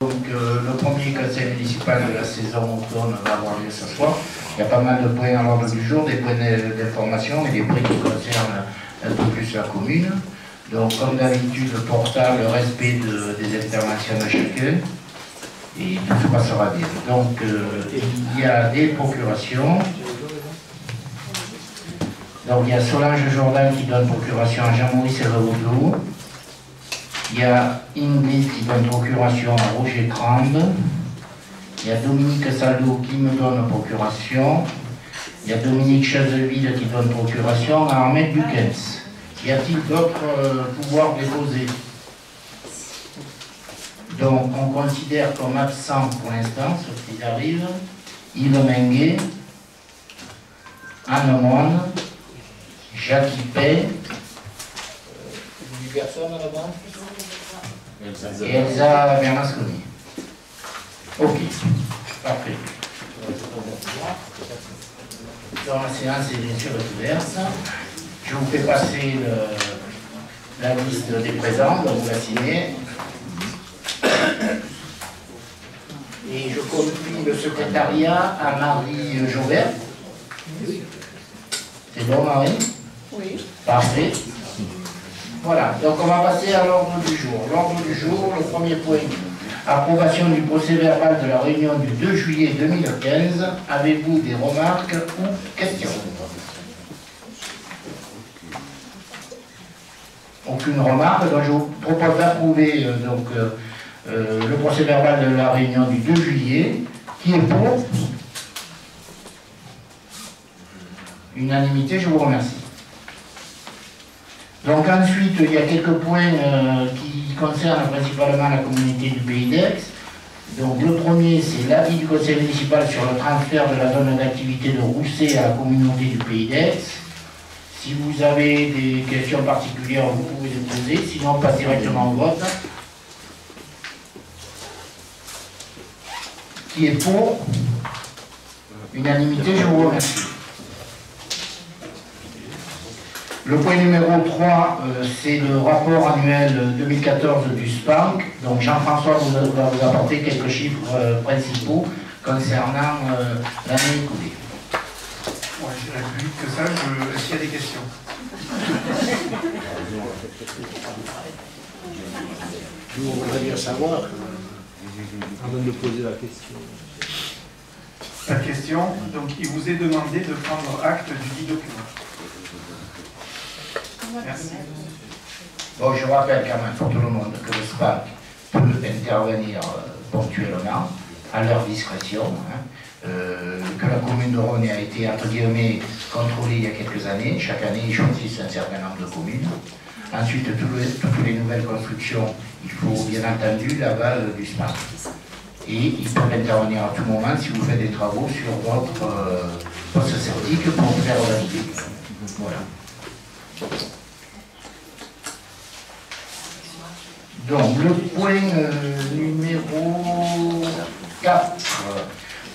Donc le premier conseil municipal de la saison automne va avoir lieu ce soir. Il y a pas mal de points à l'ordre du jour, des points d'information et des points qui concernent un peu plus la commune. Donc comme d'habitude, le portal, le respect des interventions de chacun, et tout se passera bien. Donc il y a des procurations. Donc il y a Solange Jourdain qui donne procuration à Jean-Maurice Revaudou. Il y a Ingrid qui donne procuration à Roger Crande. Il y a Dominique Saldo qui me donne procuration. Il y a Dominique Chazeville qui donne procuration à Ahmed Bukens. Y a-t-il d'autres pouvoirs déposés? Donc on considère comme absent pour l'instant, sauf qu'ils arrivent, Yves Menguet, Anne Moine, Jacques Pay, personne là-bas, et Elsa Bernasconi. Ok, parfait. Donc la séance est bien sûr ouverte. Je vous fais passer la liste des présents, donc vous la signez. Et je confie le secrétariat à Marie Jaubert. C'est bon, Marie? Oui. Parfait. Voilà, donc on va passer à l'ordre du jour. L'ordre du jour, le premier point, approbation du procès-verbal de la réunion du 2 juillet 2015. Avez-vous des remarques ou questions? Aucune remarque, donc je vous propose d'approuver le procès-verbal de la réunion du 2 juillet. Qui est pour? Unanimité, je vous remercie. Donc ensuite, il y a quelques points qui concernent principalement la communauté du Pays d'Aix. Donc le premier, c'est l'avis du conseil municipal sur le transfert de la zone d'activité de Rousset à la communauté du Pays d'Aix. Si vous avez des questions particulières, vous pouvez les poser, sinon on passe directement au vote. Qui est pour? Unanimité, je vous remercie. Le point numéro 3, c'est le rapport annuel 2014 du SPANC. Donc Jean-François va vous apporter quelques chiffres principaux concernant l'année écoulée. Ouais, je dirais plus vite que ça. Est-ce qu'il y a des questions? Nous, on voudrait bien savoir. Avant de poser la question. Pas de question. Donc, il vous est demandé de prendre acte du dit document. Merci. Bon, je rappelle quand même pour tout le monde que le SPAC peut intervenir ponctuellement, à leur discrétion, que la commune de Rosny a été, entre guillemets, contrôlée il y a quelques années. Chaque année, ils choisissent un certain nombre de communes. Ensuite, toutes les nouvelles constructions, il faut bien entendu l'aval du SPAC. Et ils peuvent intervenir à tout moment si vous faites des travaux sur votre poste sceptique pour faire valider. Voilà. Donc, le point numéro 4,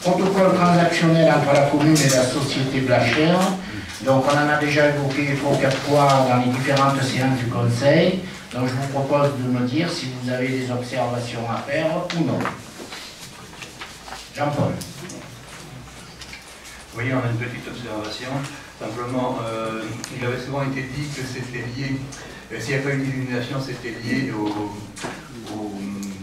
protocole transactionnel entre la commune et la société Blachère. Donc, on en a déjà évoqué 3 ou 4 fois dans les différentes séances du conseil. Donc, je vous propose de me dire si vous avez des observations à faire ou non. Jean-Paul. Oui, on a une petite observation. Simplement, il avait souvent été dit que c'était lié, s'il n'y a pas eu d'illumination, c'était lié aux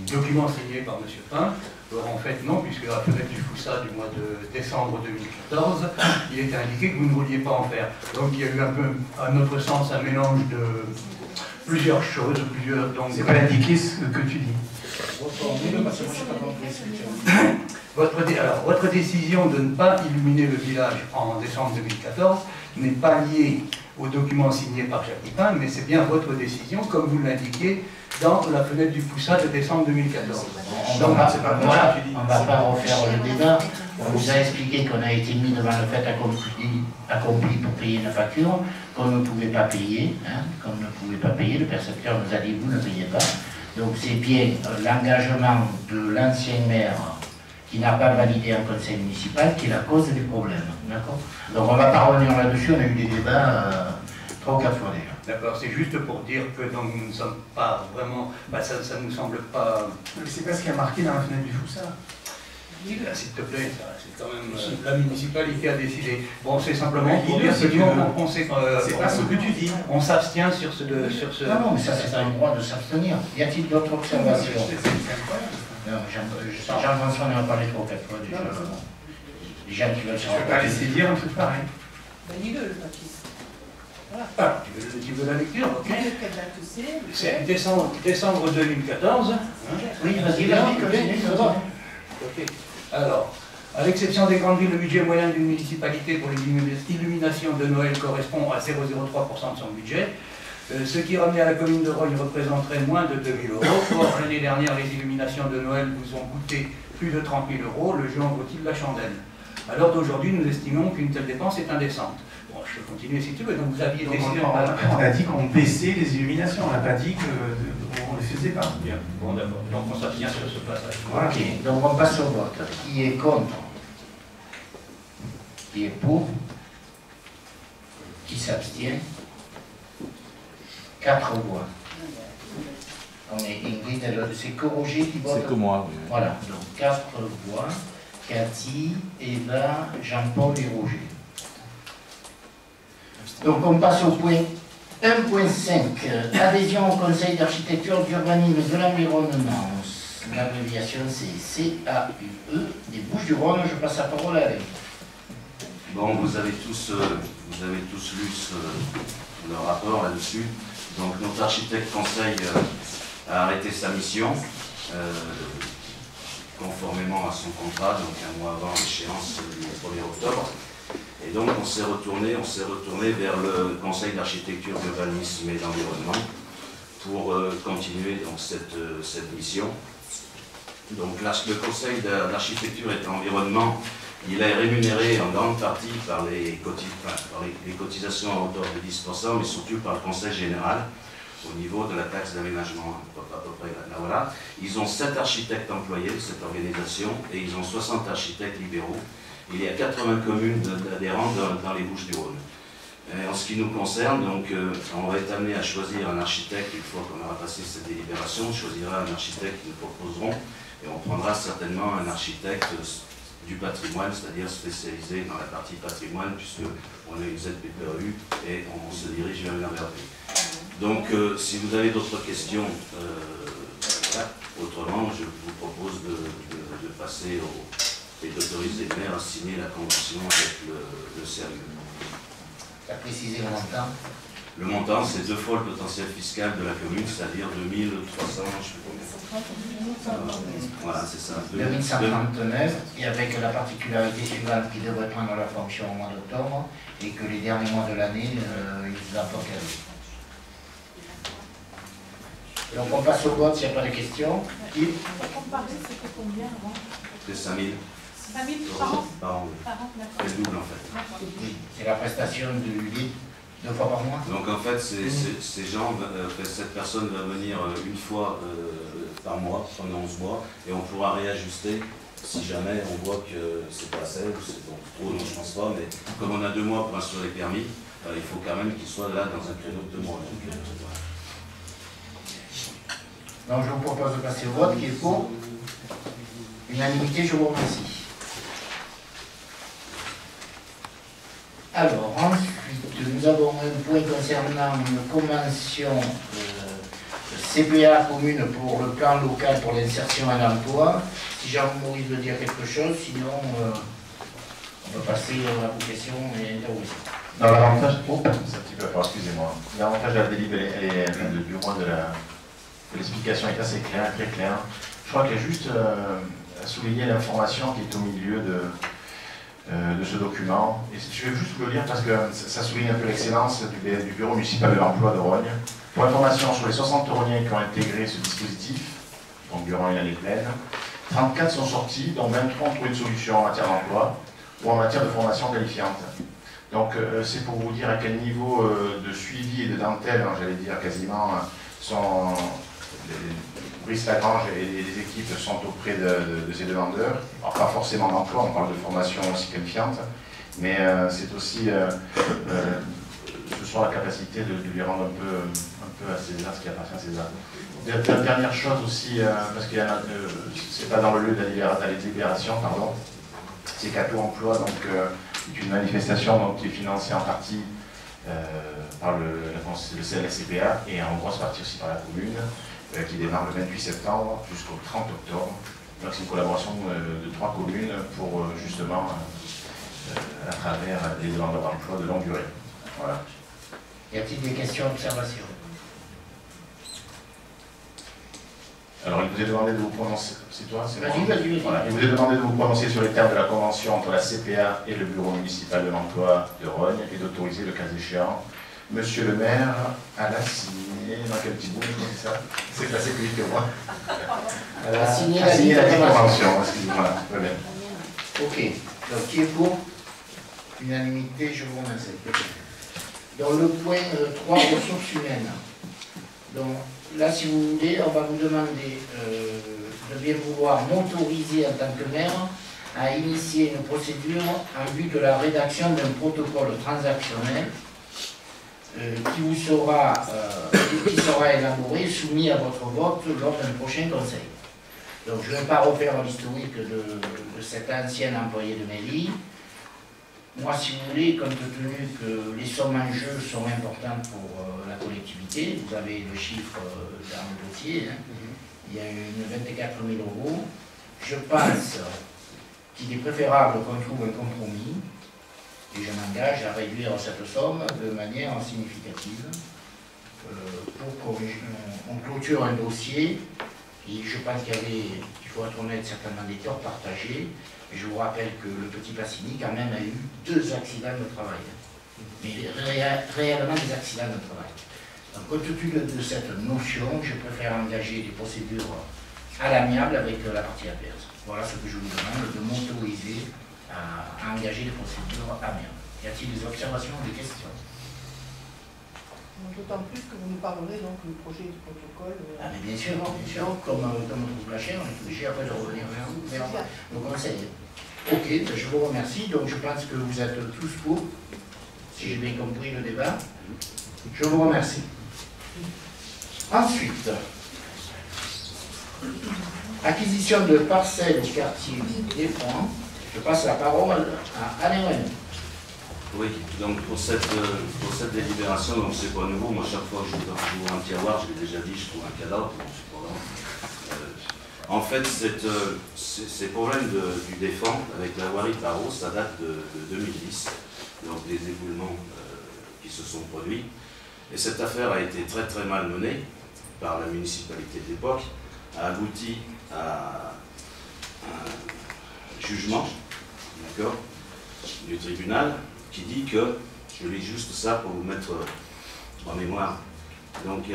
documents signés par M. Pin. Or, en fait, non, puisque la fenêtre du Foussa du mois de décembre 2014, il était indiqué que vous ne vouliez pas en faire. Donc, il y a eu un peu, à notre sens, un mélange de plusieurs choses, C'est pas indiqué ce que tu dis. Votre décision de ne pas illuminer le village en décembre 2014 n'est pas liée aux documents signés par Jacques Pin, mais c'est bien votre décision, comme vous l'indiquez dans la fenêtre du Foussa de décembre 2014. On ne va pas refaire le débat. On vous a expliqué qu'on a été mis devant le fait accompli pour payer une facture, qu'on ne pouvait pas payer, le percepteur nous a dit vous ne payez pas. Donc c'est bien l'engagement de l'ancien maire qui n'a pas validé un conseil municipal qui est la cause du problème. D'accord? Donc on ne va pas revenir là-dessus, on a eu des débats 3 ou 4 fois déjà. D'accord, c'est juste pour dire que donc, nous ne sommes pas vraiment, ça ne nous semble pas... C'est pas ce qui a marqué dans la fenêtre du Foussard. S'il te plaît, c'est quand même la municipalité a décidé. Bon, c'est simplement Oui, pour dire si que tu nous, veux. on sait C'est pas ce que tu dis. on s'abstient sur ce... Non, mais ça, c'est un droit de s'abstenir. Y a-t-il d'autres observations? C'est incroyable. Non, Jean-François en a parlé trop quatre fois déjà. Les gens qui veulent se Je ne vais pas laisser dire un truc pareil. Ben, dis-le, le papier. Voilà. Ah, tu veux la lecture, ok. Quelle date c'est? C'est décembre 2014. Oui, vas-y, continue. Ok. Alors, à l'exception des grandes villes, le budget moyen d'une municipalité pour l'illumination de Noël correspond à 0,03% de son budget. Ce qui ramené à la commune de Rognes représenterait moins de 2 000 €. Or, l'année dernière, les illuminations de Noël vous ont coûté plus de 30 000 €. Le jeu en vaut-il la chandelle? À l'heure d'aujourd'hui, nous estimons qu'une telle dépense est indécente. Bon, je peux continuer si tu veux. Donc, vous aviez décidé... On a dit qu'on baissait les illuminations, on n'a pas dit qu'on ne les faisait pas. Bien, bon d'accord. Donc, on s'abstient sur ce passage. Voilà. Ok, donc on passe au vote. Qui est contre? Qui est pour? Qui s'abstient? 4 voix. On est Ingrid, c'est que Roger qui vote? C'est que moi, oui. Voilà, donc 4 voix. Cathy, Eva, Jean-Paul et Roger. Donc on passe au point 1.5. Adhésion au Conseil d'architecture, d'urbanisme de l'environnement. L'abréviation c'est CAUE des Bouches-du-Rhône. Je passe la parole à elle. Bon, vous avez tous lu le rapport là-dessus. Donc notre architecte conseil a arrêté sa mission conformément à son contrat, donc un mois avant l'échéance du 1er octobre. Et donc on s'est retourné vers le Conseil d'architecture, d'urbanisme et d'environnement pour continuer donc cette mission. Donc là, le Conseil d'architecture et d'environnement, il est rémunéré en grande partie par les cotisations à hauteur de 10%, mais surtout par le Conseil général au niveau de la taxe d'aménagement, à peu près là, voilà. Ils ont 7 architectes employés, cette organisation, et ils ont 60 architectes libéraux. Il y a 80 communes d'adhérents dans les Bouches-du-Rhône. En ce qui nous concerne, donc, on va être amené à choisir un architecte une fois qu'on aura passé cette délibération. On choisira un architecte que nous proposerons, et on prendra certainement un architecte du patrimoine, c'est-à-dire spécialisé dans la partie patrimoine, puisqu'on a une ZPPEU et on se dirige vers une AVRP. Donc, si vous avez d'autres questions, autrement, je vous propose de passer et d'autoriser le maire à signer la convention avec le CRU. Tu as précisé le montant? Le montant, c'est 2 fois le potentiel fiscal de la commune, c'est-à-dire 2300, je sais pas combien. Voilà, c'est ça. 2139, et avec la particularité suivante qui devrait prendre la fonction au mois d'octobre, et que les derniers mois de l'année, ils apportent la vie. Donc on passe au vote s'il n'y a pas de questions. Yves? C'était combien avant? C'est 5 000 5 000 par an? par an, oui. Par an, d'accord. C'est le double en fait. Oui, c'est la prestation de lit 2 fois par mois. Donc en fait, ces gens, cette personne va venir une fois par mois, pendant 11 mois, et on pourra réajuster si jamais on voit que c'est pas assez, ou c'est trop, non je pense pas, mais comme on a 2 mois pour instruire les permis, il faut quand même qu'ils soient là dans un créneau de 2 mois. Donc, Donc je vous propose de passer au vote qui est pour. Unanimité, je vous remercie. Alors, ensuite, nous avons un point concernant une convention CPA commune pour le plan local pour l'insertion à l'emploi. Si Jean-Maurice veut dire quelque chose, sinon on peut passer à la question et interroger. Non, l'avantage, c'est un petit peu, excusez-moi, l'avantage de la délibération du droit de l'explication est assez clair, très clair. Je crois qu'il y a juste à souligner l'information qui est au milieu de ce document. Et je vais juste vous le lire parce que ça souligne un peu l'excellence du Bureau municipal de l'emploi de Rognes. Pour information, sur les 60 Rogniens qui ont intégré ce dispositif, donc durant une année pleine, 34 sont sortis, dont 23 ont trouvé une solution en matière d'emploi ou en matière de formation qualifiante. Donc c'est pour vous dire à quel niveau de suivi et de dentelle, j'allais dire quasiment, sont Brice Lagrange et les équipes sont auprès de ces demandeurs. Alors, pas forcément d'emploi, on parle de formation aussi qualifiante, mais c'est aussi, ce soir la capacité de lui rendre un peu à César ce qui appartient à César. La dernière chose aussi, parce qu'il y en a, c'est pas dans le lieu de la délibération, pardon, c'est qu'Atout Emploi, donc, est une manifestation donc, qui est financée en partie par le CLSCPA et en grosse partie aussi par la commune, qui démarre le 28 septembre jusqu'au 30 octobre. Donc c'est une collaboration de 3 communes pour justement, à travers des demandes d'emploi de longue durée. Voilà. Y a-t-il des questions, observations? Alors il vous est demandé de vous prononcer, c'est toi? Vas-y, vas-y. Voilà. Il vous est demandé de vous prononcer sur les termes de la convention entre la CPA et le Bureau municipal de l'emploi de Rognes et d'autoriser le cas échéant Monsieur le maire à la signer, dans quel petit bout, c'est ça? C'est placé plus vite que moi. À signer la convention, excusez-moi, très bien. Ok, donc qui est pour? Unanimité, je vous remercie. Dans le point 3, ressources humaines. Donc là, si vous voulez, on va vous demander de bien vouloir m'autoriser en tant que maire à initier une procédure en vue de la rédaction d'un protocole transactionnel qui sera élaboré, soumis à votre vote lors d'un prochain conseil. Donc je ne vais pas refaire l'historique de cet ancien employé de mairie. Moi, si vous voulez, compte tenu que les sommes en jeu sont importantes pour la collectivité, vous avez le chiffre dans le dossier, hein, il y a une 24 000 €, je pense qu'il est préférable qu'on trouve un compromis, et je m'engage à réduire cette somme de manière significative pour qu'on clôture un dossier. Et je pense qu'il faut être honnête, certainement des torts partagés. Et je vous rappelle que le petit Passini, quand même, a eu 2 accidents de travail. Mais réellement des accidents de travail. Donc, compte tenu de cette notion, je préfère engager des procédures à l'amiable avec la partie adverse. Voilà ce que je vous demande, de m'autoriser à engager des procédures amiables. Y a-t-il des observations ou des questions? D'autant plus que vous nous parlerez donc du projet du protocole. Ah mais bien sûr, comme on trouve la chair, on est obligé après de revenir vers nos conseils. Ok, ben je vous remercie. Donc je pense que vous êtes tous pour, si j'ai bien compris le débat. Je vous remercie. Ensuite, acquisition de parcelles au quartier des Francs. Je passe la parole à Anne René. Oui, donc pour cette délibération, donc c'est pas nouveau. Moi, chaque fois que je trouve un tiroir, je l'ai déjà dit, je trouve un cadavre. En fait, ces problèmes du défend avec la voirie Paro, ça date de 2010, donc des éboulements qui se sont produits. Et cette affaire a été très très mal menée par la municipalité de l'époque, a abouti à un jugement, d'accord, du tribunal, qui dit que, je lis juste ça pour vous mettre en mémoire, donc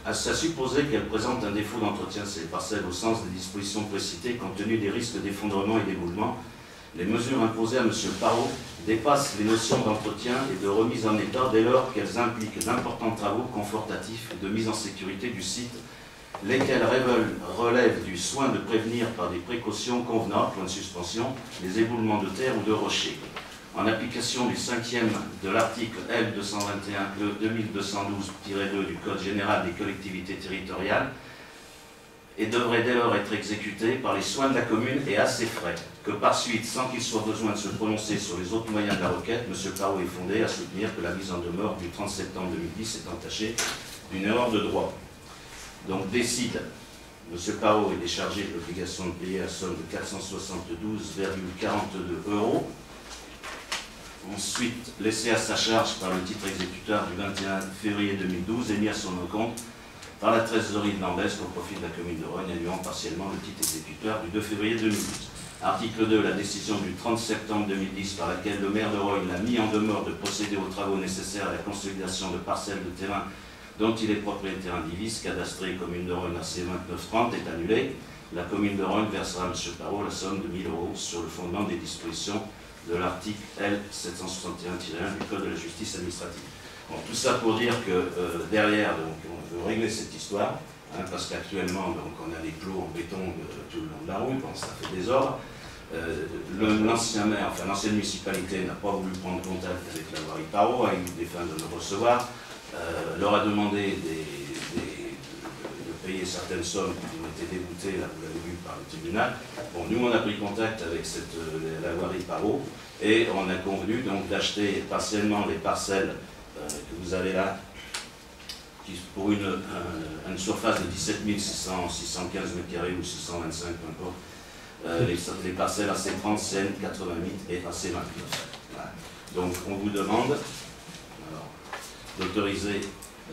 à supposer qu'elle présente un défaut d'entretien ces parcelles au sens des dispositions précitées, compte tenu des risques d'effondrement et d'éboulement, les mesures imposées à M. Parot dépassent les notions d'entretien et de remise en état dès lors qu'elles impliquent d'importants travaux confortatifs et de mise en sécurité du site, lesquels relèvent du soin de prévenir par des précautions convenables, point de suspension, les éboulements de terre ou de rochers. En application du 5e de l'article L. 2212-2 du Code général des collectivités territoriales, et devrait dès lors être exécuté par les soins de la commune et à ses frais, que par suite, sans qu'il soit besoin de se prononcer sur les autres moyens de la requête, M. Parot est fondé à soutenir que la mise en demeure du 30 septembre 2010 est entachée d'une erreur de droit. Donc décide, M. Parot est déchargé de l'obligation de payer la somme de 472,42 €. Ensuite, laissé à sa charge par le titre exécuteur du 21 février 2012 et mis à son compte par la trésorerie de Lambesc au profit de la commune de Rognes, annulant partiellement le titre exécuteur du 2 février 2012. Article 2, la décision du 30 septembre 2010 par laquelle le maire de Rognes l'a mis en demeure de procéder aux travaux nécessaires à la consolidation de parcelles de terrain dont il est propriétaire indivis, cadastré commune de Rognes AC 2930 est annulée. La commune de Rognes versera à M. Parot la somme de 1 000 € sur le fondement des dispositions de l'article L. 761-1 du Code de la justice administrative. Bon, tout ça pour dire que derrière, donc, on veut régler cette histoire, hein, parce qu'actuellement, on a des clos en béton tout le long de la rue, bon, ça fait désordre. L'ancien maire, enfin l'ancienne municipalité n'a pas voulu prendre contact avec la voirie Parot, a eu des fins de nous recevoir, leur a demandé de payer certaines sommes qui ont été déboutées, là vous l'avez vu, par le tribunal. Bon, nous on a pris contact avec la voirie Parot et on a convenu donc d'acheter partiellement les parcelles que vous avez là, qui, pour une surface de 17 615 m² ou 625, peu importe, les parcelles AC30, CN 88 et AC29. Voilà. Donc on vous demande d'autoriser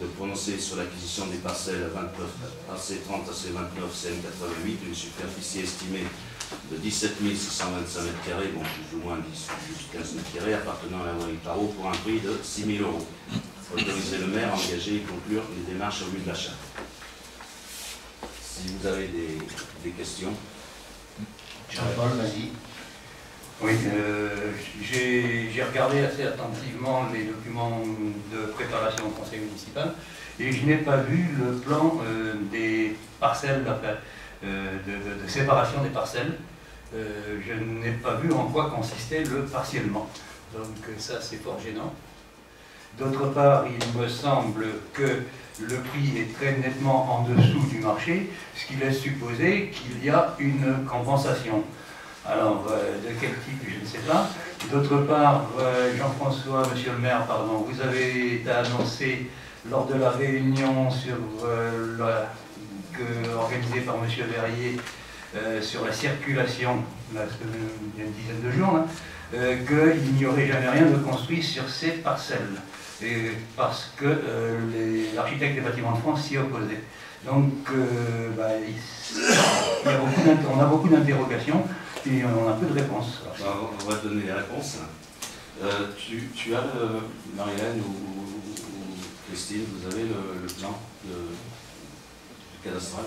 de prononcer sur l'acquisition des parcelles AC30, AC29, CN 88, une superficie estimée de 17 625 m², bon, plus ou moins 15 m², appartenant à la voirie Parot pour un prix de 6 000 €. Autoriser le maire à engager et conclure les démarches au vu de l'achat. Si vous avez des questions. Jean-Paul, vas-y. Oui, j'ai regardé assez attentivement les documents de préparation au conseil municipal et je n'ai pas vu le plan des parcelles, de séparation des parcelles. Je n'ai pas vu en quoi consistait le partiellement. Donc ça, c'est fort gênant. D'autre part, il me semble que le prix est très nettement en dessous du marché, ce qui laisse supposer qu'il y a une compensation. Alors, de quel type, je ne sais pas. D'autre part, Jean-François, monsieur le maire, pardon, vous avez annoncé lors de la réunion organisée par monsieur Verrier sur la circulation, là, il y a une dizaine de jours, qu'il n'y aurait jamais rien de construit sur ces parcelles. Et parce que l'architecte des bâtiments de France s'y opposait. Donc, on a beaucoup d'interrogations et on a peu de réponses. On va te donner les réponses. Tu as, Marie-Hélène ou Christine, vous avez le plan du cadastral?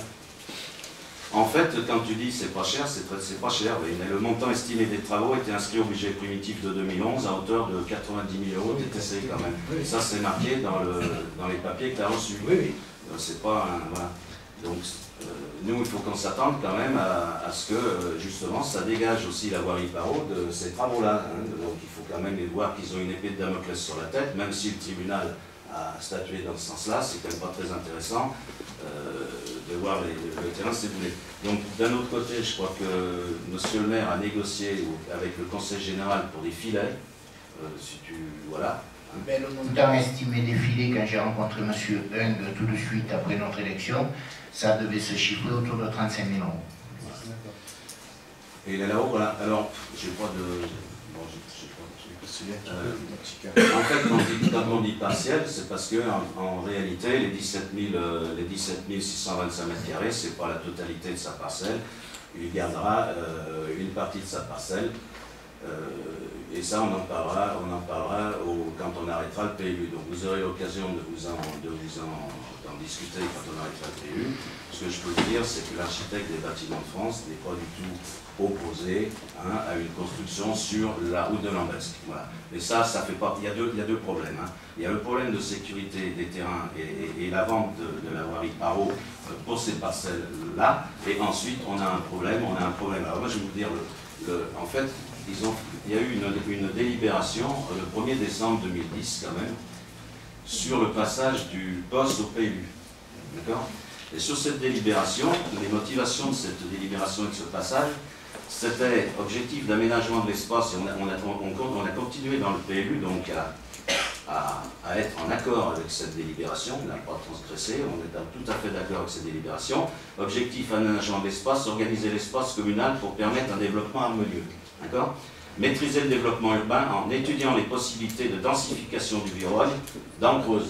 En fait, quand tu dis c'est pas cher, c'est pas cher, mais le montant estimé des travaux était inscrit au budget primitif de 2011 à hauteur de 90 000 € TTC quand même. Et ça, c'est marqué dans les papiers que tu as reçus. Oui. C'est pas un... Voilà. Donc, nous, il faut qu'on s'attende quand même à ce que, justement, ça dégage aussi la voirie Parot de ces travaux-là. Hein. Donc, il faut quand même les voir qu'ils ont une épée de Damoclès sur la tête, même si le tribunal a statué dans ce sens-là, c'est quand même pas très intéressant de voir le terrain s'ébouler. Donc, d'un autre côté, je crois que monsieur le maire a négocié avec le conseil général pour des filets, si tu... Voilà. Ben, le montant estimé des filets, quand j'ai rencontré M. Hung tout de suite après notre élection, ça devait se chiffrer autour de 35 000 €. Et il est là-haut, voilà. Alors, j'ai pas de... Bon, en fait, quand on dit partiel, c'est parce que en réalité, les 17 625 m², c'est pas la totalité de sa parcelle. Il gardera une partie de sa parcelle. Et ça, on en parlera quand on arrêtera le PLU. Donc vous aurez l'occasion d'en discuter quand on arrêtera le PLU. Ce que je peux vous dire, c'est que l'architecte des bâtiments de France n'est pas du tout opposé à une construction sur la route de Lambesc. Voilà. Et ça fait pas. Il y a deux problèmes. Il y a le problème de sécurité des terrains et la vente de la voirie Parot pour ces parcelles-là. Et ensuite, on a un problème. Alors moi, je vais vous dire, en fait, il y a eu une délibération le 1er décembre 2010 quand même sur le passage du POS au PLU. D'accord? Et sur cette délibération, les motivations de cette délibération et de ce passage, c'était objectif d'aménagement de l'espace, et on a continué dans le PLU donc à être en accord avec cette délibération, on n'a pas transgressé, on est tout à fait d'accord avec cette délibération. Objectif aménagement de l'espace, organiser l'espace communal pour permettre un développement harmonieux. D'accord? Maîtriser le développement urbain en étudiant les possibilités de densification du Virogne, dents creuses.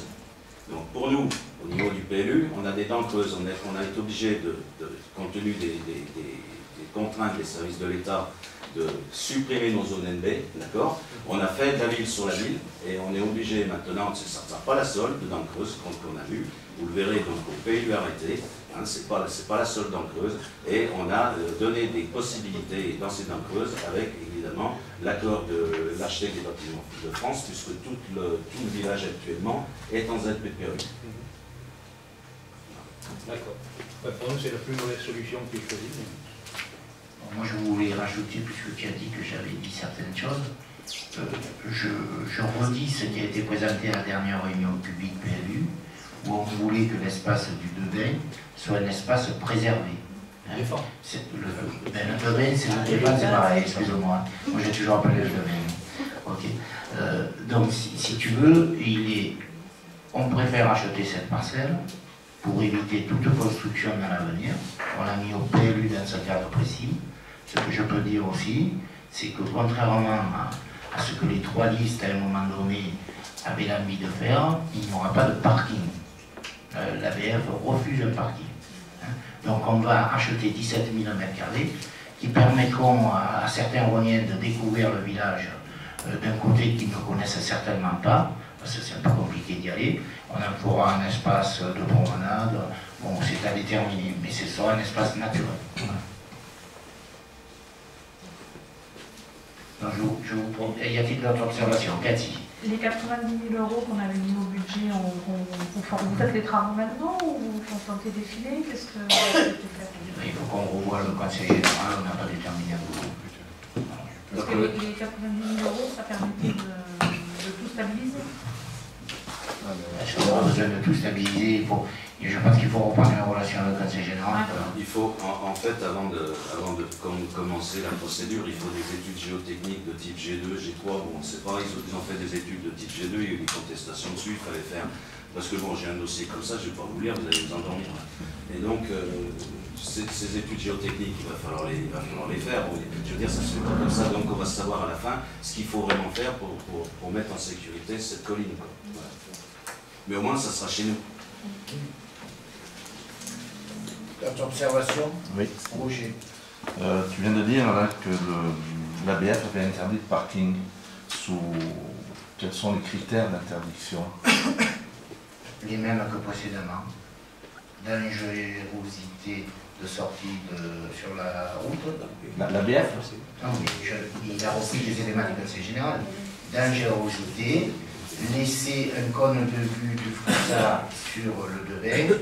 Donc pour nous, au niveau du PLU, on a des dents creuses, on a été obligé, compte tenu des contraintes des services de l'État, de supprimer nos zones NB, d'accord? On a fait de la ville sur la ville, et on est obligé maintenant, ce ne sera pas la seule de dents creuses qu'on a vue, vous le verrez donc au PLU arrêté, hein, c'est pas la seule dent creuse, et on a donné des possibilités dans ces dents creuses avec évidemment l'accord de l'architecte des bâtiments de France, puisque tout le village actuellement est en ZPPRU. D'accord. Pour nous, c'est la plus mauvaise solution qui est choisie. Moi, je voulais rajouter rajouter, puisque tu as dit que j'avais dit certaines choses. Je redis ce qui a été présenté à la dernière réunion publique PLU, où on voulait que l'espace du Devain soit un espace préservé. Hein. Le Devain, c'est le Devain, c'est pareil, excusez-moi. Moi j'ai toujours appelé le Devain. Okay. Donc si tu veux, on préfère acheter cette parcelle pour éviter toute construction dans l'avenir. On l'a mis au PLU dans ce cadre précis. Ce que je peux dire aussi, c'est que contrairement à ce que les 3 listes à un moment donné avaient l'envie de faire, il n'y aura pas de parking. L'ABF refuse un parking. Hein. Donc on va acheter 17 000 m² qui permettront à certains Rhôniens de découvrir le village d'un côté qu'ils ne connaissent certainement pas, parce que c'est un peu compliqué d'y aller. On en fera un espace de promenade, bon c'est à déterminer, mais ce sera un espace naturel. Voilà. Donc, y a-t-il d'autres observations? Cathy? Les 90 000 € qu'on avait mis au budget, vous faites les travaux maintenant ou vous tentez défiler? Qu'est-ce que il faut qu'on revoie le conseil général, on n'a pas déterminé à vous. Parce que les 90 000 € ça permettait de tout stabiliser? Est-ce qu'on a besoin de tout stabiliser? Je pense qu'il faut reprendre une relation avec le conseil général. Il faut, en fait, avant de commencer la procédure, il faut des études géotechniques de type G2, G3. Bon, c'est pas, ils ont fait des études de type G2, il y a eu des contestations dessus, il fallait faire. Parce que bon, j'ai un dossier comme ça, je ne vais pas vous lire, vous allez vous endormir. Et donc, ces études géotechniques, il va falloir les faire. Je veux dire, ça se fait pas comme ça. Donc, on va savoir à la fin ce qu'il faut vraiment faire pour mettre en sécurité cette colline, quoi. Voilà. Mais au moins, ça sera chez nous. D'autres observations? Oui. Roger. Tu viens de dire là que l'ABF avait interdit le parking. Quels sont les critères d'interdiction? Les mêmes que précédemment. Dangerosité de sortie sur la route. L'ABF? Non, mais il a repris les éléments du conseil général. Dangerosité, laisser un cône de vue du Foussard sur le Devain,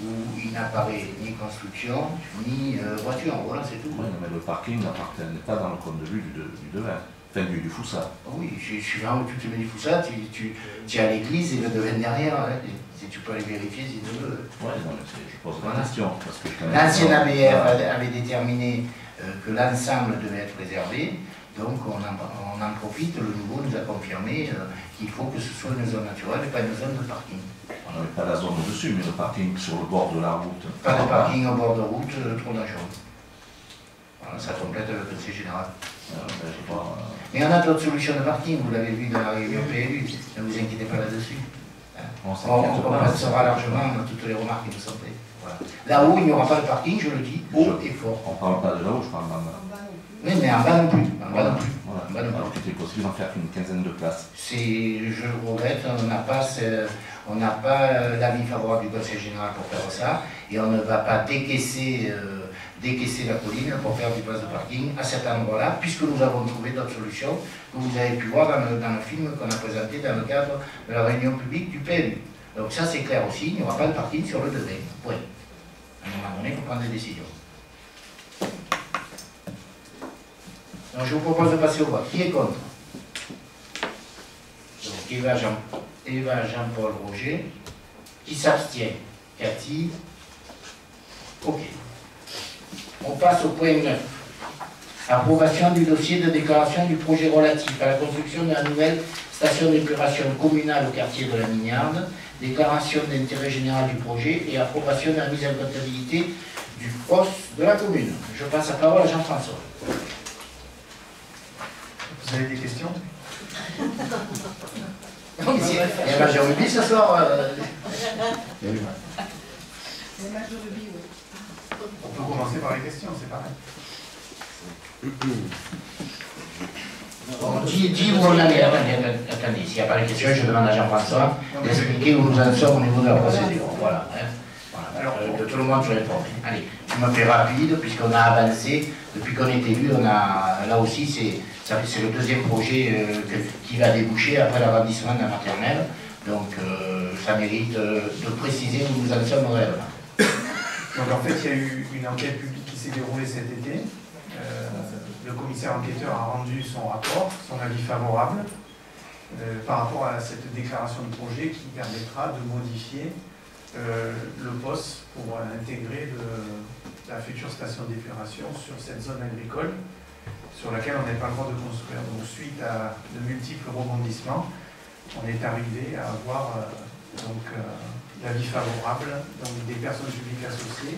où il n'apparaît ni construction, ni voiture. Voilà, c'est tout. Oui, mais le parking n'appartenait pas dans le cône de vue du Devain, enfin du Foussard. Oui, je suis là où tu te mets du Foussard, tu es à l'église et le Devain derrière. Hein. Tu peux aller vérifier si tu veux. Oui, je pose la question. L'ancien ABF avait déterminé que l'ensemble devait être préservé. Donc on en profite, le nouveau nous a confirmé qu'il faut que ce soit une zone naturelle et pas une zone de parking. On n'avait pas la zone au-dessus, mais le parking sur le bord de la route. Pas de parking au bord de route, trop dangereux. Voilà, ça complète le conseil général. Mais on a d'autres solutions de parking, vous l'avez vu dans la réunion PLU, ne vous inquiétez pas là-dessus. On compensera largement toutes les remarques qui nous sont faites. Voilà. Là-haut, il n'y aura pas de parking, je le dis, haut et fort. On ne parle pas de là-haut, je parle d'en bas. Oui, mais en bas non plus. Voilà. Alors, c'était possible d'en faire qu'une quinzaine de places. Je le regrette, on n'a pas l'avis favorable du conseil général pour faire ça, et on ne va pas décaisser la colline pour faire du place de parking à cet endroit-là, puisque nous avons trouvé d'autres solutions que vous avez pu voir dans le film qu'on a présenté dans le cadre de la réunion publique du PLU. Donc ça c'est clair aussi, il n'y aura pas de parking sur le Devain. Oui. À un moment donné, il faut prendre des décisions. Donc je vous propose de passer au vote. Qui est contre? Donc Eva Jean-Paul Roger. Qui s'abstient? Cathy. Ok. On passe au point 9. Approbation du dossier de déclaration du projet relatif à la construction de la nouvelle station d'épuration communale au quartier de la Mignarde, déclaration d'intérêt général du projet et approbation de la mise en comptabilité du poste de la commune. Je passe la parole à Jean-François. Vous avez des questions? Non, mais il y a un match de rugby ce soir. Les matchs de rugby, oui. On peut commencer par les questions, c'est pareil. Bon, dis où on en est. Attendez, s'il n'y a pas de questions, je demande à Jean-François d'expliquer où nous en sommes au niveau de la procédure. Voilà. Hein. Voilà. Alors, que tout le monde soit informé. Allez, je me fais rapide, puisqu'on a avancé. Depuis qu'on était vu, là aussi, c'est le deuxième projet qui va déboucher après l'agrandissement de la maternelle. Donc, ça mérite de préciser où nous en sommes réellement. Donc en fait, il y a eu une enquête publique qui s'est déroulée cet été. Le le commissaire enquêteur a rendu son rapport, son avis favorable, par rapport à cette déclaration de projet qui permettra de modifier le POS pour intégrer la future station d'épuration sur cette zone agricole sur laquelle on n'a pas le droit de construire. Donc suite à de multiples rebondissements, on est arrivé à avoir l'avis favorable donc, des personnes publiques associées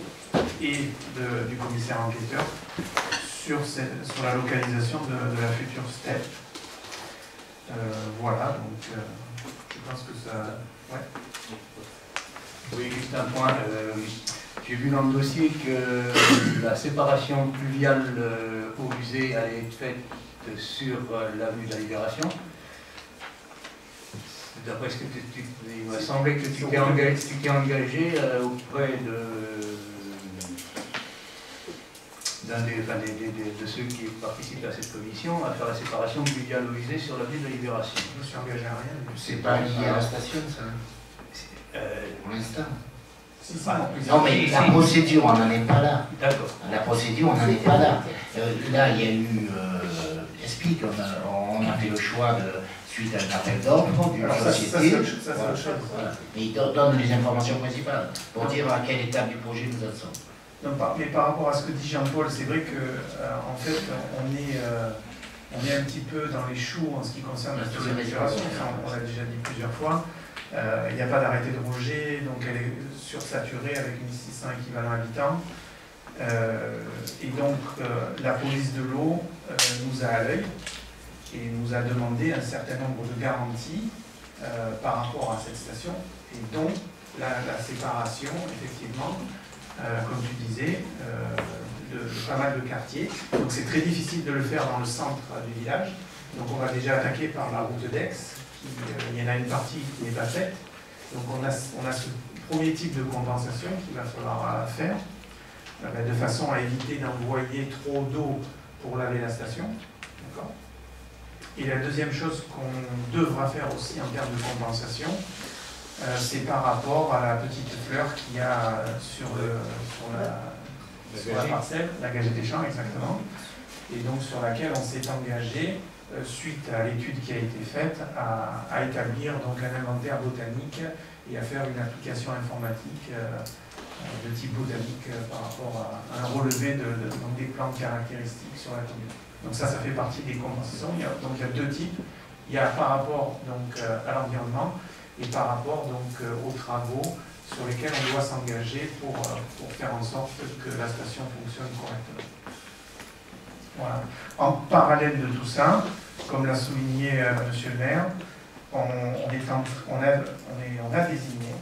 et du commissaire enquêteur sur la localisation de la future STEP. Voilà, donc je pense que ça... Ouais. Oui, juste un point. J'ai vu dans le dossier que la séparation pluviale eau usée allait être faite sur l'avenue de la Libération. D'après ce que il m'a semblé que tu t'es engagé auprès de ceux qui participent à cette commission à faire la séparation pluviale eau usée sur l'avenue de la Libération. Je me suis engagé à rien. C'est pas lié à la station, ça, pour l'instant. Non, mais la procédure, on n'en est pas là. D'accord. La procédure, on n'en est pas là. Là, il y a eu... explique, on a fait le choix suite à un appel d'offres d'une société. Et il donne les informations principales pour dire à quelle étape du projet nous en sommes. Non, mais par rapport à ce que dit Jean-Paul, c'est vrai que en fait, on est un petit peu dans les choux en ce qui concerne la station d'épuration. On l'a déjà dit plusieurs fois. Il n'y a pas d'arrêté de rejet, donc elle est sursaturée avec 1600 équivalents habitants. Et donc la police de l'eau nous a à l'œil et nous a demandé un certain nombre de garanties par rapport à cette station, et dont la séparation, effectivement, comme tu disais, de pas mal de quartiers. Donc c'est très difficile de le faire dans le centre du village. Donc on va déjà attaquer par la route d'Aix. Il y en a une partie qui n'est pas faite. Donc on a ce premier type de compensation qu'il va falloir faire, de façon à éviter d'envoyer trop d'eau pour laver la station. Et la deuxième chose qu'on devra faire aussi en termes de compensation, c'est par rapport à la petite fleur qu'il y a sur la parcelle, la Gagette des Champs exactement, et donc sur laquelle on s'est engagé, suite à l'étude qui a été faite, à établir donc un inventaire botanique et à faire une application informatique de type botanique par rapport à un relevé donc des plantes caractéristiques sur la commune. Donc ça fait partie des compensations. Il y a deux types. Il y a par rapport donc, à l'environnement et par rapport donc, aux travaux sur lesquels on doit s'engager pour faire en sorte que la station fonctionne correctement. Voilà. En parallèle de tout ça, comme l'a souligné Monsieur le maire, on a désigné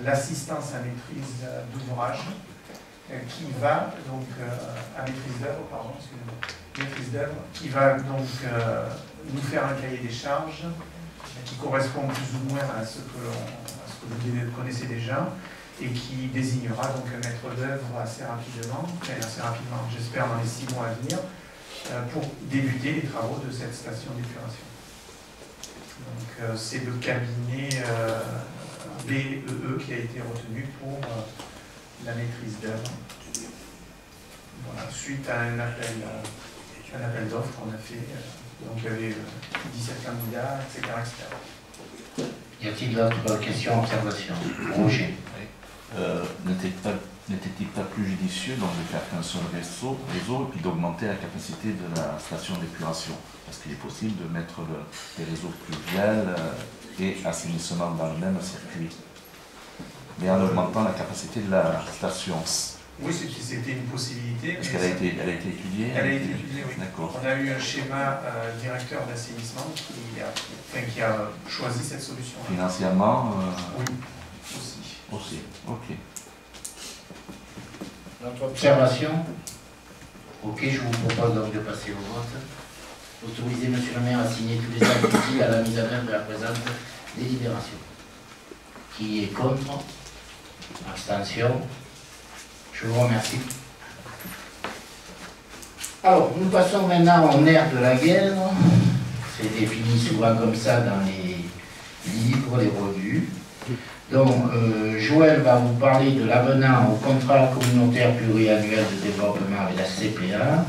l'assistance à maîtrise d'ouvrage qui va donc à maîtrise d'œuvre, pardon, maîtrise d'œuvre, qui va donc nous faire un cahier des charges qui correspond plus ou moins à ce que vous connaissez déjà, et qui désignera donc un maître d'œuvre assez rapidement, j'espère dans les 6 mois à venir, pour débuter les travaux de cette station d'épuration. Donc c'est le cabinet BEE qui a été retenu pour la maîtrise d'œuvre. Voilà, suite à un appel d'offres, on a fait, donc il y avait 17 candidats, etc. Y a-t-il d'autres questions, observations? Roger. N'était-il pas plus judicieux donc, de faire qu'un seul réseau et puis d'augmenter la capacité de la station d'épuration? Parce qu'il est possible de mettre des réseaux pluviales et assainissement dans le même circuit, mais en augmentant la capacité de la station. Oui, c'était une possibilité. Est-ce qu'elle a été étudiée? Elle a été étudiée, oui. D'accord. On a eu un schéma directeur d'assainissement qui a choisi cette solution. Financièrement oui, aussi. Aussi, ok. Notre observation? Ok, je vous propose donc de passer au vote. Autorisez Monsieur le maire à signer tous les actes utiles à la mise en œuvre de la présente délibération. Qui est contre? Abstention? Je vous remercie. Alors, nous passons maintenant au nerf de la guerre. C'est défini souvent comme ça dans les livres, les revues. Donc, Joël va vous parler de l'avenant au contrat communautaire pluriannuel de développement avec la CPA,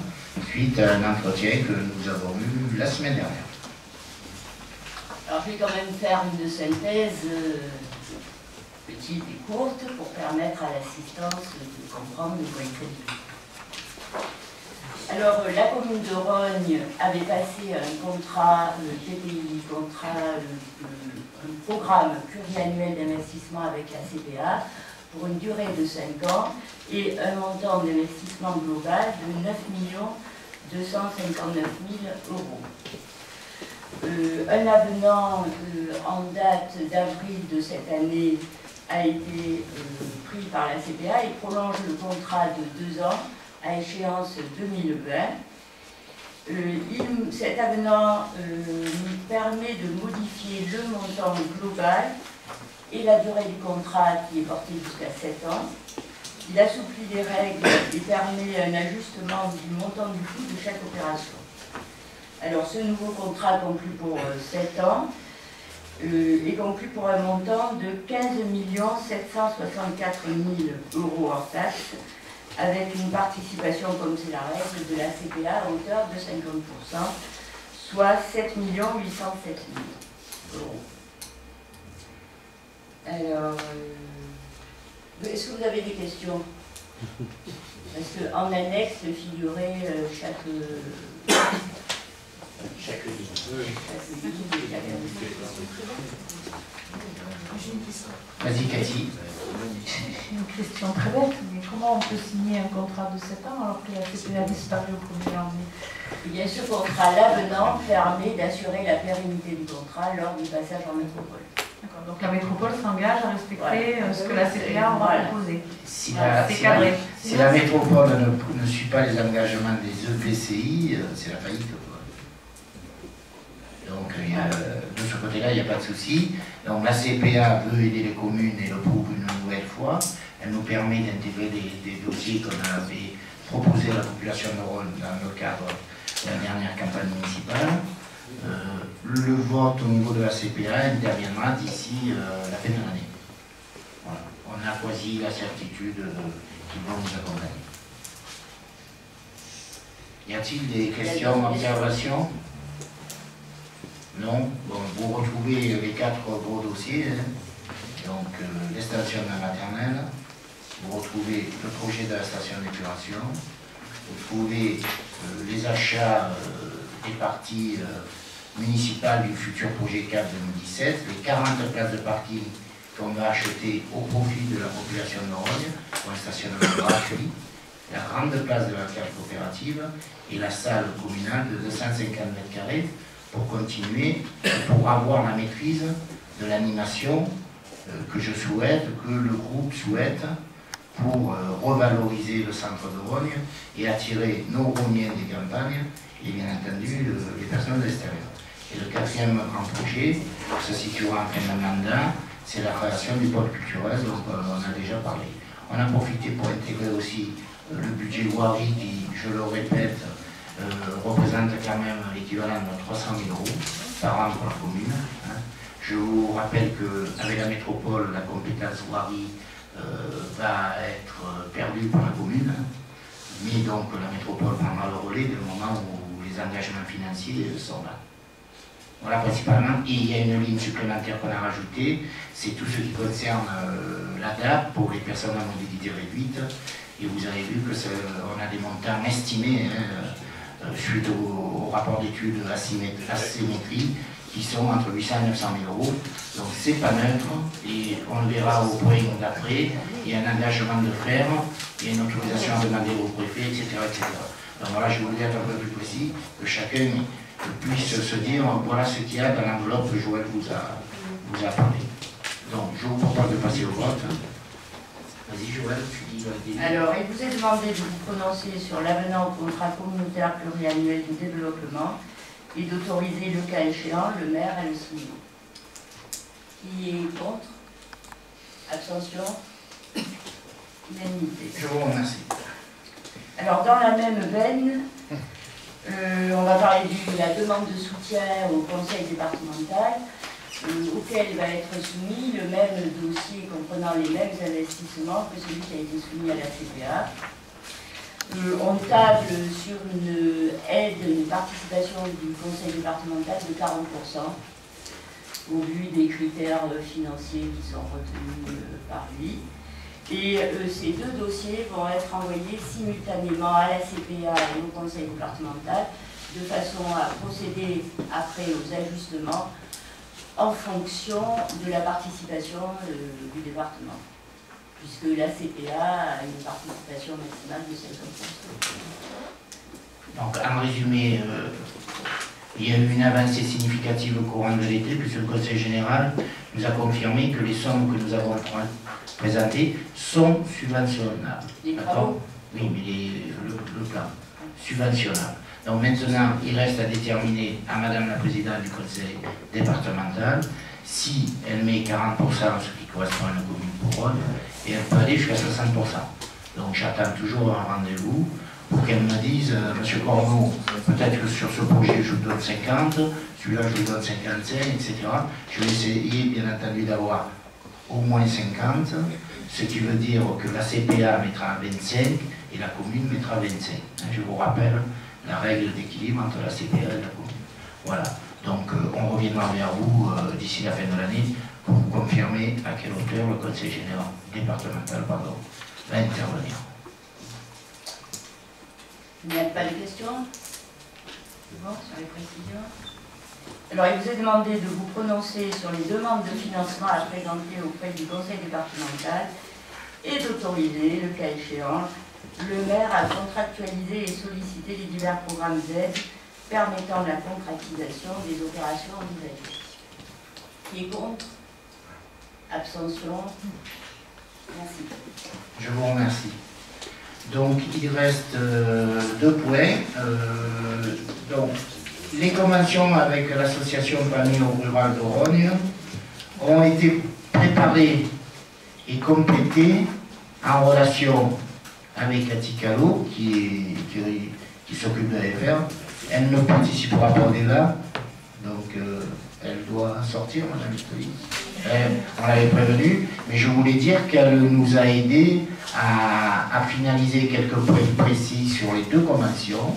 suite à un entretien que nous avons eu la semaine dernière. Alors, je vais quand même faire une synthèse petite et courte pour permettre à l'assistance de comprendre de quoi il s'agit. Alors, la commune de Rognes avait passé un contrat, TPI, un programme pluriannuel d'investissement avec la CPA pour une durée de 5 ans et un montant d'investissement global de 9 259 000 €. Un avenant en date d'avril de cette année a été pris par la CPA et prolonge le contrat de 2 ans à échéance 2020. Cet avenant nous permet de modifier le montant global et la durée du contrat qui est portée jusqu'à 7 ans. Il assouplit les règles et permet un ajustement du montant du coût de chaque opération. Alors ce nouveau contrat conclu pour 7 ans est conclu pour un montant de 15 764 000 € hors taxe, avec une participation, comme c'est la règle, de la CPA à hauteur de 50%, soit 7 807 000 €. Alors, est-ce que vous avez des questions? Parce qu'en annexe figurait chaque ligne. Vas-y, Cathy. J'ai une question très bête, mais comment on peut signer un contrat de 7 ans alors que la CPA a disparu au 1er janvier? Eh bien, ce contrat, l'avenant, permet d'assurer la pérennité du contrat lors du passage en métropole. D'accord, donc la métropole s'engage à respecter ce que la CPA aura proposé. Si la métropole ne suit pas les engagements des EPCI, c'est la faillite. Donc, de ce côté-là, il n'y a pas de souci. Donc, la CPA veut aider les communes et le prouve une nouvelle fois. Elle nous permet d'intégrer des dossiers qu'on avait proposés à la population de Rhône dans le cadre de la dernière campagne municipale. Le vote au niveau de la CPA interviendra d'ici la fin de l'année. Voilà. On a choisi la certitude qu'ils vont nous accompagner. Y a-t-il des questions, observations? Non. Bon, vous retrouvez les 4 gros dossiers, hein. Donc l'extension de la maternelle, vous retrouvez le projet de la station d'épuration, vous trouvez les achats des parties municipales du futur projet CAP 2017, les 40 places de parking qu'on va acheter au profit de la population de Rognes pour un stationnement gratuit, la grande place de la cage coopérative et la salle communale de 250 m² pour continuer, pour avoir la maîtrise de l'animation que je souhaite, que le groupe souhaite, pour revaloriser le centre de Rognes et attirer nos Rogniens des campagnes et bien entendu les personnes de l'extérieur. Et le 4e grand projet se situera en fin de mandat, c'est la création du pôle culturel dont on a déjà parlé. On a profité pour intégrer aussi le budget voirie qui, je le répète, représente quand même l'équivalent de 300 000 € par an pour la commune. Hein. Je vous rappelle qu'avec la métropole, la compétence voirie va être perdue par la commune, mais donc la métropole prendra le relais dès le moment où les engagements financiers sont là. Voilà principalement, et il y a une ligne supplémentaire qu'on a rajoutée, c'est tout ce qui concerne l'ADAP pour les personnes à mobilité réduite, et vous avez vu qu'on a des montants estimés suite au rapport d'études asymétrie qui sont entre 800 et 900 000 €. Donc c'est pas neutre, et on le verra au point d'après, il y a un engagement de faire, il y a une autorisation à demander au préfet, etc. Donc voilà, je voulais être un peu plus précis, que chacun puisse se dire, voilà ce qu'il y a dans l'enveloppe que Joël vous a parlé. Donc je vous propose de passer au vote. Vas-y Joël, tu dis le début. Alors, il vous est demandé de vous prononcer sur l'avenant au contrat communautaire pluriannuel de développement et d'autoriser le cas échéant le maire à le signer. Qui est contre? Abstention? Unanimité. Je vous remercie. Alors, dans la même veine, on va parler de la demande de soutien au conseil départemental. auquel va être soumis le même dossier comprenant les mêmes investissements que celui qui a été soumis à la CPA. On table sur une aide, une participation du conseil départemental de 40%, au vu des critères financiers qui sont retenus par lui. Et ces deux dossiers vont être envoyés simultanément à la CPA et au conseil départemental, de façon à procéder après aux ajustements en fonction de la participation du département, puisque la CPA a une participation maximale de 50%. Donc, en résumé, il y a eu une avancée significative au courant de l'été, puisque le Conseil général nous a confirmé que les sommes que nous avons présentées sont subventionnables. D'accord ? Oui, mais le plan, subventionnable. Donc maintenant, il reste à déterminer à Madame la Présidente du Conseil départemental si elle met 40%, ce qui correspond à une commune couronne, et elle peut aller jusqu'à 60%. Donc j'attends toujours un rendez-vous pour qu'elle me dise, Monsieur Corneau, peut-être que sur ce projet je vous donne 50, celui-là je vous donne 55, etc. Je vais essayer bien entendu d'avoir au moins 50, ce qui veut dire que la CPA mettra 25 et la commune mettra 25. Je vous rappelle la règle d'équilibre entre la CPA et la commune. Voilà, donc on reviendra vers vous d'ici la fin de l'année pour vous confirmer à quelle hauteur le Conseil général départemental va intervenir. Il n'y a pas de questions? C'est bon sur les précisions? Alors, il vous est demandé de vous prononcer sur les demandes de financement à présenter auprès du Conseil départemental et d'autoriser, le cas échéant, le maire à contractualiser et solliciter les divers programmes d'aide permettant la concrétisation des opérations envisagées. Qui est contre? Abstention? Merci. Je vous remercie. Donc, il reste deux points. Donc, les conventions avec l'association Famille Rurale d'Orogne ont été préparées et complétées en relation avec Cathy Callot, qui s'occupe de l'AFR. Elle ne participera pas au débat, donc elle doit sortir, madame Estoli. On l'avait prévenu, mais je voulais dire qu'elle nous a aidés à finaliser quelques points précis sur les deux conventions.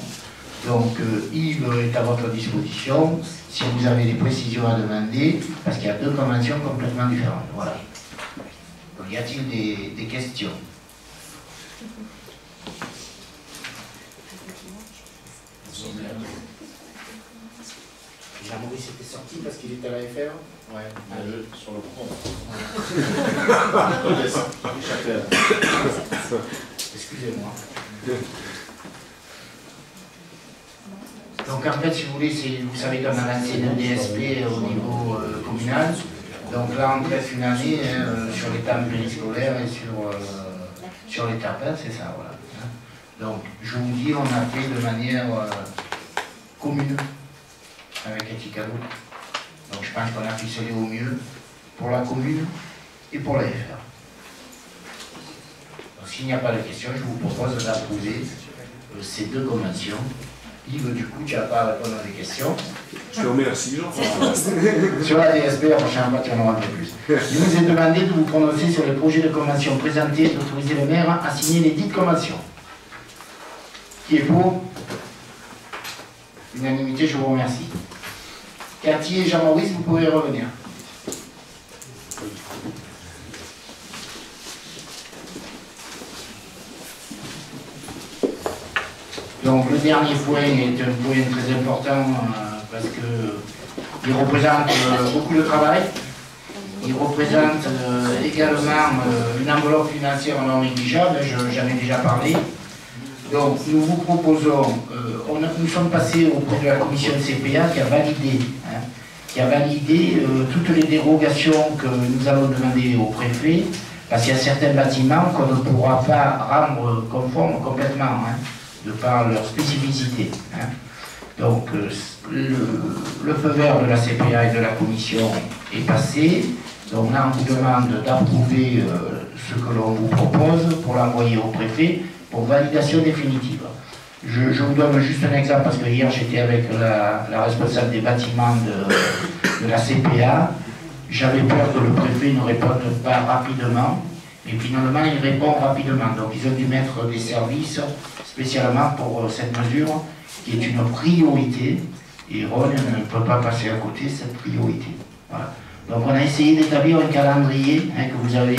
Donc Yves est à votre disposition si vous avez des précisions à demander, parce qu'il y a deux conventions complètement différentes. Voilà. Donc, y a-t-il des questions? Jean-Maurice était sorti parce qu'il était à la FR. Ouais, sur le front. Excusez-moi. Donc en fait, si vous voulez, vous savez qu'on a lancé le DSP au niveau communal. Donc là, on traite une année sur les temps périscolaires et sur les tapins, c'est ça, voilà. Donc je vous dis, on a fait de manière commune avec Etikalo. Donc je pense qu'on a ficelé au mieux pour la commune et pour la FR. Donc s'il n'y a pas de questions, je vous propose d'approuver ces deux conventions. Yves, du coup, tu n'as pas à répondre à des questions. Je te remercie, Jean-François. Sur la DSB, la prochaine fois, tu en auras un peu plus. Il vous est demandé de vous prononcer sur les projets de convention présentés et d'autoriser le maire à signer les dites conventions. Qui est pour? Unanimité, je vous remercie. Cathy et Jean-Maurice, vous pouvez revenir. Donc le dernier point est un point très important parce qu'il représente beaucoup de travail. Il représente également une enveloppe financière non négligeable, j'en ai déjà parlé. Donc nous vous proposons, nous sommes passés auprès de la commission CPA qui a validé toutes les dérogations que nous allons demander au préfet, parce qu'il y a certains bâtiments qu'on ne pourra pas rendre conformes complètement, de par leur spécificité. Donc le feu vert de la CPA et de la commission est passé. Donc là on vous demande d'approuver ce que l'on vous propose pour l'envoyer au préfet pour validation définitive. Je vous donne juste un exemple parce que hier j'étais avec la responsable des bâtiments de la CPA J'avais peur que le préfet ne réponde pas rapidement, mais finalement il répond rapidement. Donc ils ont dû mettre des services spécialement pour cette mesure qui est une priorité, et Rhône ne peut pas passer à côté de cette priorité. Voilà. Donc on a essayé d'établir un calendrier que vous avez,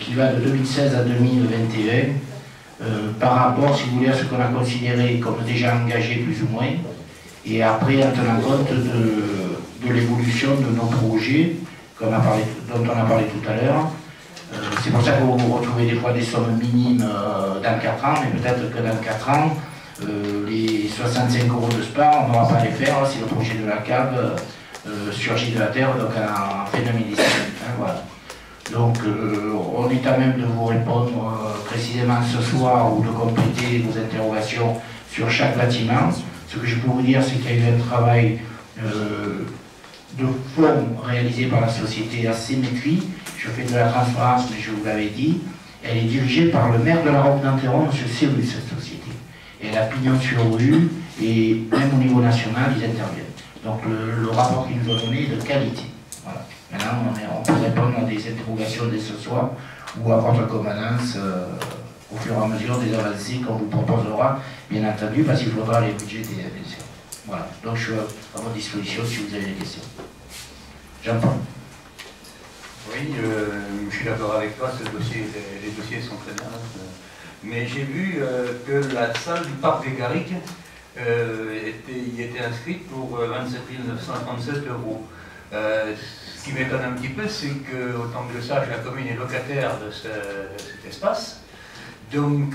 qui va de 2016 à 2021, par rapport, si vous voulez, à ce qu'on a considéré comme déjà engagé plus ou moins, et après en tenant compte de l'évolution de nos projets, dont on a parlé tout à l'heure. C'est pour ça que vous retrouvez des fois des sommes minimes dans 4 ans, mais peut-être que dans 4 ans, les 65 € de SPA, on n'aura pas à les faire si le projet de la cave surgit de la terre, donc en fin 2017. Voilà. Donc on est à même de vous répondre précisément ce soir ou de compléter vos interrogations sur chaque bâtiment. Ce que je peux vous dire, c'est qu'il y a eu un travail de fond réalisé par la société Asymétrie. Je fais de la transparence, mais je vous l'avais dit. Elle est dirigée par le maire de la Roque d'Enterron, M. Cérus, cette société. Elle a pignon sur rue, et même au niveau national, ils interviennent. Donc le rapport qu'ils nous ont donné est de qualité. Voilà. Maintenant, on peut répondre à des interrogations dès ce soir, ou à votre commandance au fur et à mesure des avancées qu'on vous proposera, bien entendu, parce qu'il faudra les budgets des SCA. Voilà. Donc je suis à votre disposition si vous avez des questions. Jean-Paul. Oui, je suis d'accord avec toi, les dossiers sont très bien. Mais j'ai vu que la salle du parc des Garrigues y était inscrite pour 27 937 €. Ce qui m'étonne un petit peu, c'est que, autant que je sache, la commune est locataire de cet espace. Donc,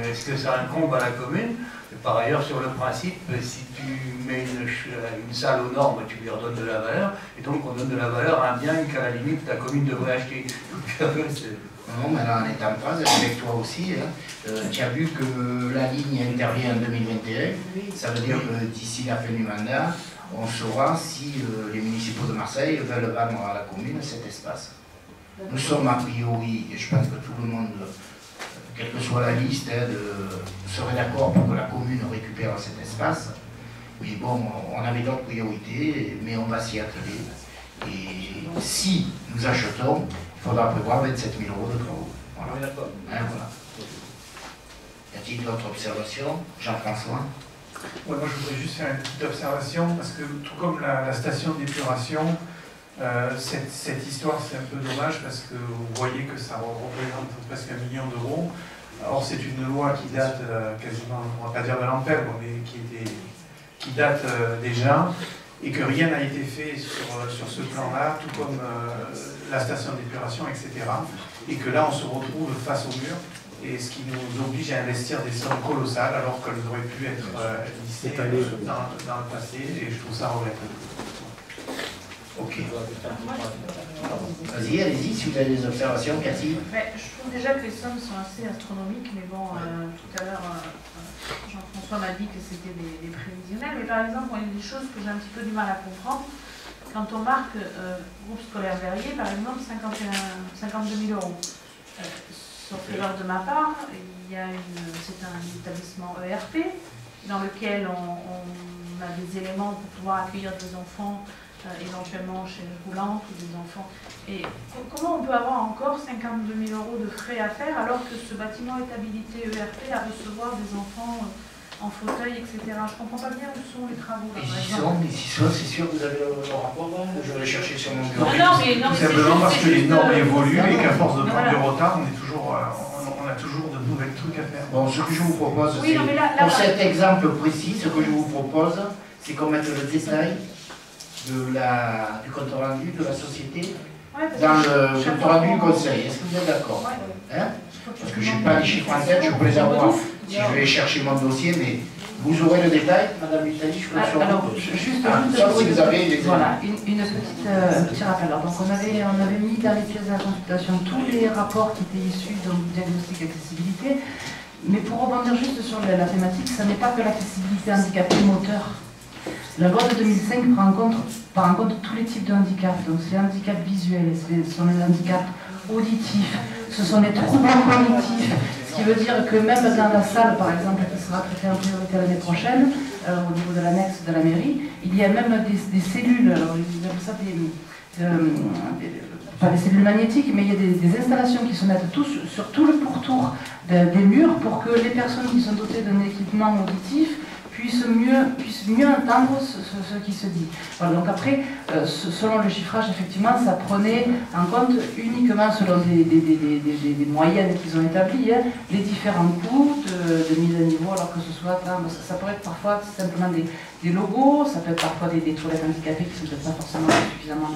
est-ce que ça incombe à la commune? Par ailleurs, sur le principe, si tu mets une salle aux normes, tu lui redonnes de la valeur, et donc on donne de la valeur à un bien qu'à la limite ta commune devrait acheter. Non, mais là on est en phase avec toi aussi. Tu as vu que la ligne intervient en 2021, ça veut dire que d'ici la fin du mandat, on saura si les municipaux de Marseille veulent vendre à la commune cet espace. Nous sommes a priori, et je pense que tout le monde, quelle que soit la liste, serait d'accord pour que la commune récupère cet espace. Mais bon, on avait d'autres priorités, mais on va s'y atteler. Et si nous achetons, il faudra prévoir 27 000 € de travaux. Voilà. Oui, d'accord. Voilà. Y a-t-il d'autres observations? Jean-François? Ouais, moi je voudrais juste faire une petite observation, parce que tout comme la station d'épuration, cette histoire c'est un peu dommage, parce que vous voyez que ça représente presque 1 million d'euros. Or c'est une loi qui date quasiment, on ne va pas dire de l'ampère, mais qui date déjà, et que rien n'a été fait sur ce plan-là, tout comme la station d'épuration, etc. Et que là on se retrouve face au mur, et ce qui nous oblige à investir des sommes colossales alors qu'elles auraient pu être listées dans le passé, et je trouve ça regrettable. Ok. Vas-y, allez-y, si vous avez des observations, Cathy. Je trouve déjà que les sommes sont assez astronomiques, mais bon, tout à l'heure, Jean-François m'a dit que c'était des prévisionnels, mais par exemple, il y a des choses que j'ai un petit peu du mal à comprendre. Quand on marque groupe scolaire Verrier, par exemple, 52 000 €. Sauf erreur de ma part, c'est un établissement ERP dans lequel on a des éléments pour pouvoir accueillir des enfants éventuellement chez Roulante ou des enfants. Et comment on peut avoir encore 52 000 € de frais à faire alors que ce bâtiment est habilité ERP à recevoir des enfants en fauteuil, etc. Je ne comprends pas bien où sont les travaux. Là, Ici sont, c'est sûr que vous avez le rapport, je vais le chercher sur mon bureau. Tout simplement parce que les normes évoluent et qu'à force de prendre du retard, on a toujours de nouvelles trucs à faire. Bon, ce que je vous propose, c'est, pour cet exemple précis, ce que je vous propose, c'est qu'on mette le détail du compte rendu de la société dans le compte rendu du conseil. Est-ce que vous êtes d'accord? Parce que je n'ai pas les chiffres en tête, je peux les avoir si je vais chercher mon dossier, mais vous aurez le détail, Madame Vitali, je peux le Alors, juste si vous avez les voilà, une petit rappel. Alors, donc on avait mis dans les pièces de la consultation tous les rapports qui étaient issus du diagnostic accessibilité, mais pour rebondir juste sur la thématique, ça n'est pas que l'accessibilité handicapée moteur. La loi de 2005 prend en compte tous les types de handicaps. Donc c'est les handicaps visuels, ce sont les handicaps auditifs, ce sont les troubles cognitifs, ce qui veut dire que même dans la salle, par exemple, qui sera traitée en priorité l'année prochaine, au niveau de l'annexe de la mairie, il y a même des cellules, alors ils appellent ça pas des cellules magnétiques, mais il y a des installations qui se mettent sur tout le pourtour des murs pour que les personnes qui sont dotées d'un équipement auditif puissent mieux entendre ce qui se dit. Voilà, donc après, selon le chiffrage, effectivement, ça prenait en compte uniquement selon des moyennes qu'ils ont établies, hein, les différents coûts de mise à niveau, alors que ce soit, ça peut être parfois simplement des logos, ça peut être parfois des toilettes handicapées qui ne sont peut-être pas forcément suffisamment,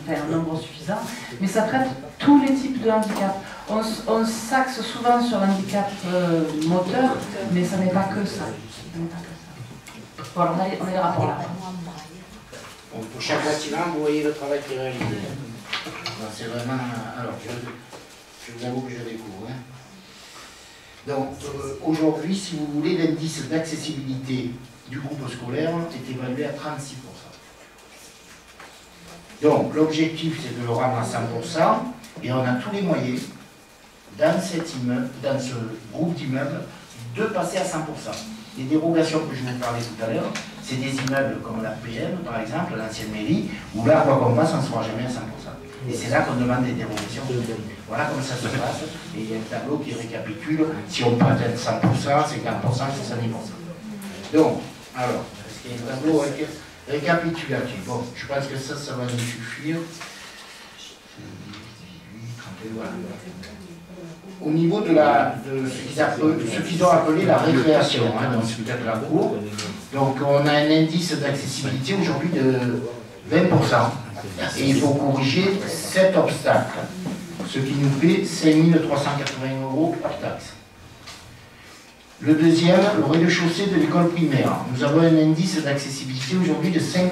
un nombre suffisant, mais ça traite tous les types de handicap. On s'axe souvent sur l'handicap moteur, mais ça n'est pas que ça. Voilà, on a les rapports là. Bon, pour chaque bâtiment, vous voyez le travail qui est réalisé. C'est vraiment... Alors, je vous avoue que je découvre. Hein. Donc, aujourd'hui, si vous voulez, l'indice d'accessibilité du groupe scolaire est évalué à 36%. Donc, l'objectif, c'est de le rendre à 100%, et on a tous les moyens, dans cet immeuble, dans ce groupe d'immeubles, de passer à 100%. Les dérogations que je vous parlais tout à l'heure, c'est des immeubles comme la PM, par exemple, l'ancienne mairie, où là, quoi qu'on passe, on ne sera jamais à 100%. Et c'est là qu'on demande des dérogations. Voilà comment ça se passe. Et il y a un tableau qui récapitule, si on peut atteindre 100%, 50%, c'est 110%. Donc, alors, est-ce qu'il y a un tableau récapitulatif? Bon, je pense que ça va nous suffire. Voilà. Au niveau de ce qu'ils ont appelé la récréation, hein, donc c'est peut-être la cour. Donc on a un indice d'accessibilité aujourd'hui de 20%. Et il faut corriger 7 obstacles, ce qui nous fait 5 380 € hors taxe. Le deuxième, le rez-de-chaussée de l'école primaire. Nous avons un indice d'accessibilité aujourd'hui de 59%.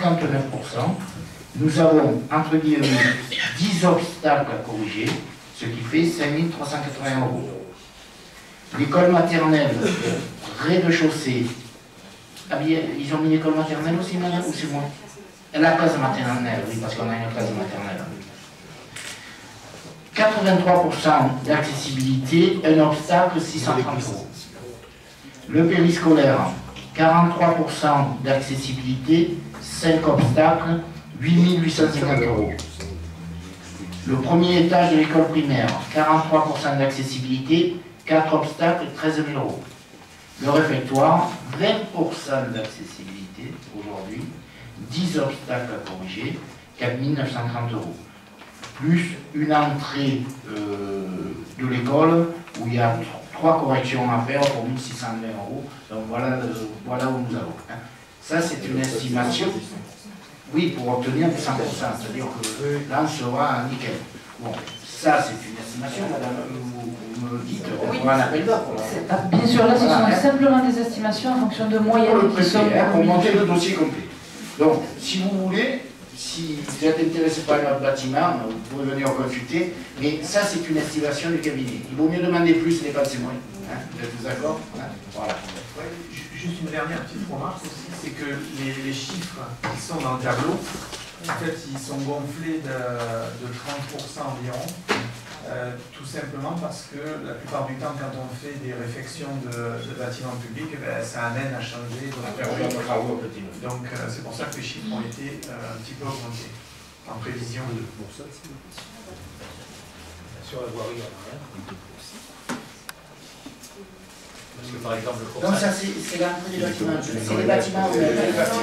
Nous avons, entre guillemets, 10 obstacles à corriger, ce qui fait 5 380 €. L'école maternelle, rez-de-chaussée. Ah bien, ils ont mis l'école maternelle aussi, madame, ou c'est moi? La classe maternelle, oui, parce qu'on a une classe maternelle. 83% d'accessibilité, un obstacle, 630 €. Le périscolaire, 43% d'accessibilité, 5 obstacles, 8 850 €. Le premier étage de l'école primaire, 43% d'accessibilité, 4 obstacles, 13 000 €. Le réfectoire, 20% d'accessibilité aujourd'hui, 10 obstacles à corriger, 4 930 €. Plus une entrée de l'école où il y a 3 corrections à faire pour 1 620 €. Donc voilà où nous allons. Ça, c'est une estimation. Oui, pour obtenir 100%, c'est-à-dire que là, on sera nickel. Bon, ça, c'est une estimation, madame, vous me dites, on fera un appel d'offres. Bien sûr, là, ce sont simplement des estimations en fonction de moyennes qui sont... Pour monter le dossier complet. Donc, si vous voulez, si vous êtes intéressé par notre bâtiment, vous pouvez venir consulter, mais ça, c'est une estimation du cabinet. Il vaut mieux demander plus, n'est pas de ses moyens. Hein, vous êtes tous d'accord? Hein, voilà. Ouais, juste une dernière petite remarque aussi, c'est que les chiffres qui sont dans le tableau, en fait, ils sont gonflés de 30% environ, tout simplement parce que la plupart du temps, quand on fait des réfections de bâtiments publics, ça amène à changer de période. Donc c'est pour ça que les chiffres ont été un petit peu augmentés en prévision de... Sur la voirie, parce que par exemple, donc ça c'est l'entrée des bâtiments, c'est les bâtiments.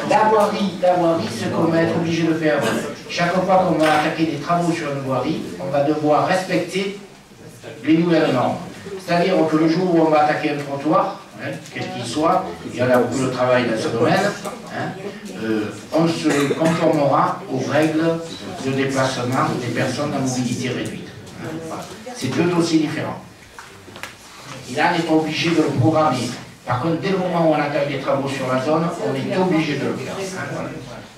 La voirie, ce qu'on va être obligé de faire, chaque fois qu'on va attaquer des travaux sur une voirie, on va devoir respecter les nouvelles normes. C'est-à-dire que le jour où on va attaquer un trottoir, hein, quel qu'il soit, il y en a beaucoup de travail dans ce domaine, hein, on se conformera aux règles de déplacement des personnes à mobilité réduite. Hein, voilà. C'est deux dossiers différents. Et là, on n'est pas obligé de le programmer. Par contre, dès le moment où on attaque des travaux sur la zone, on est obligé de le faire. Voilà.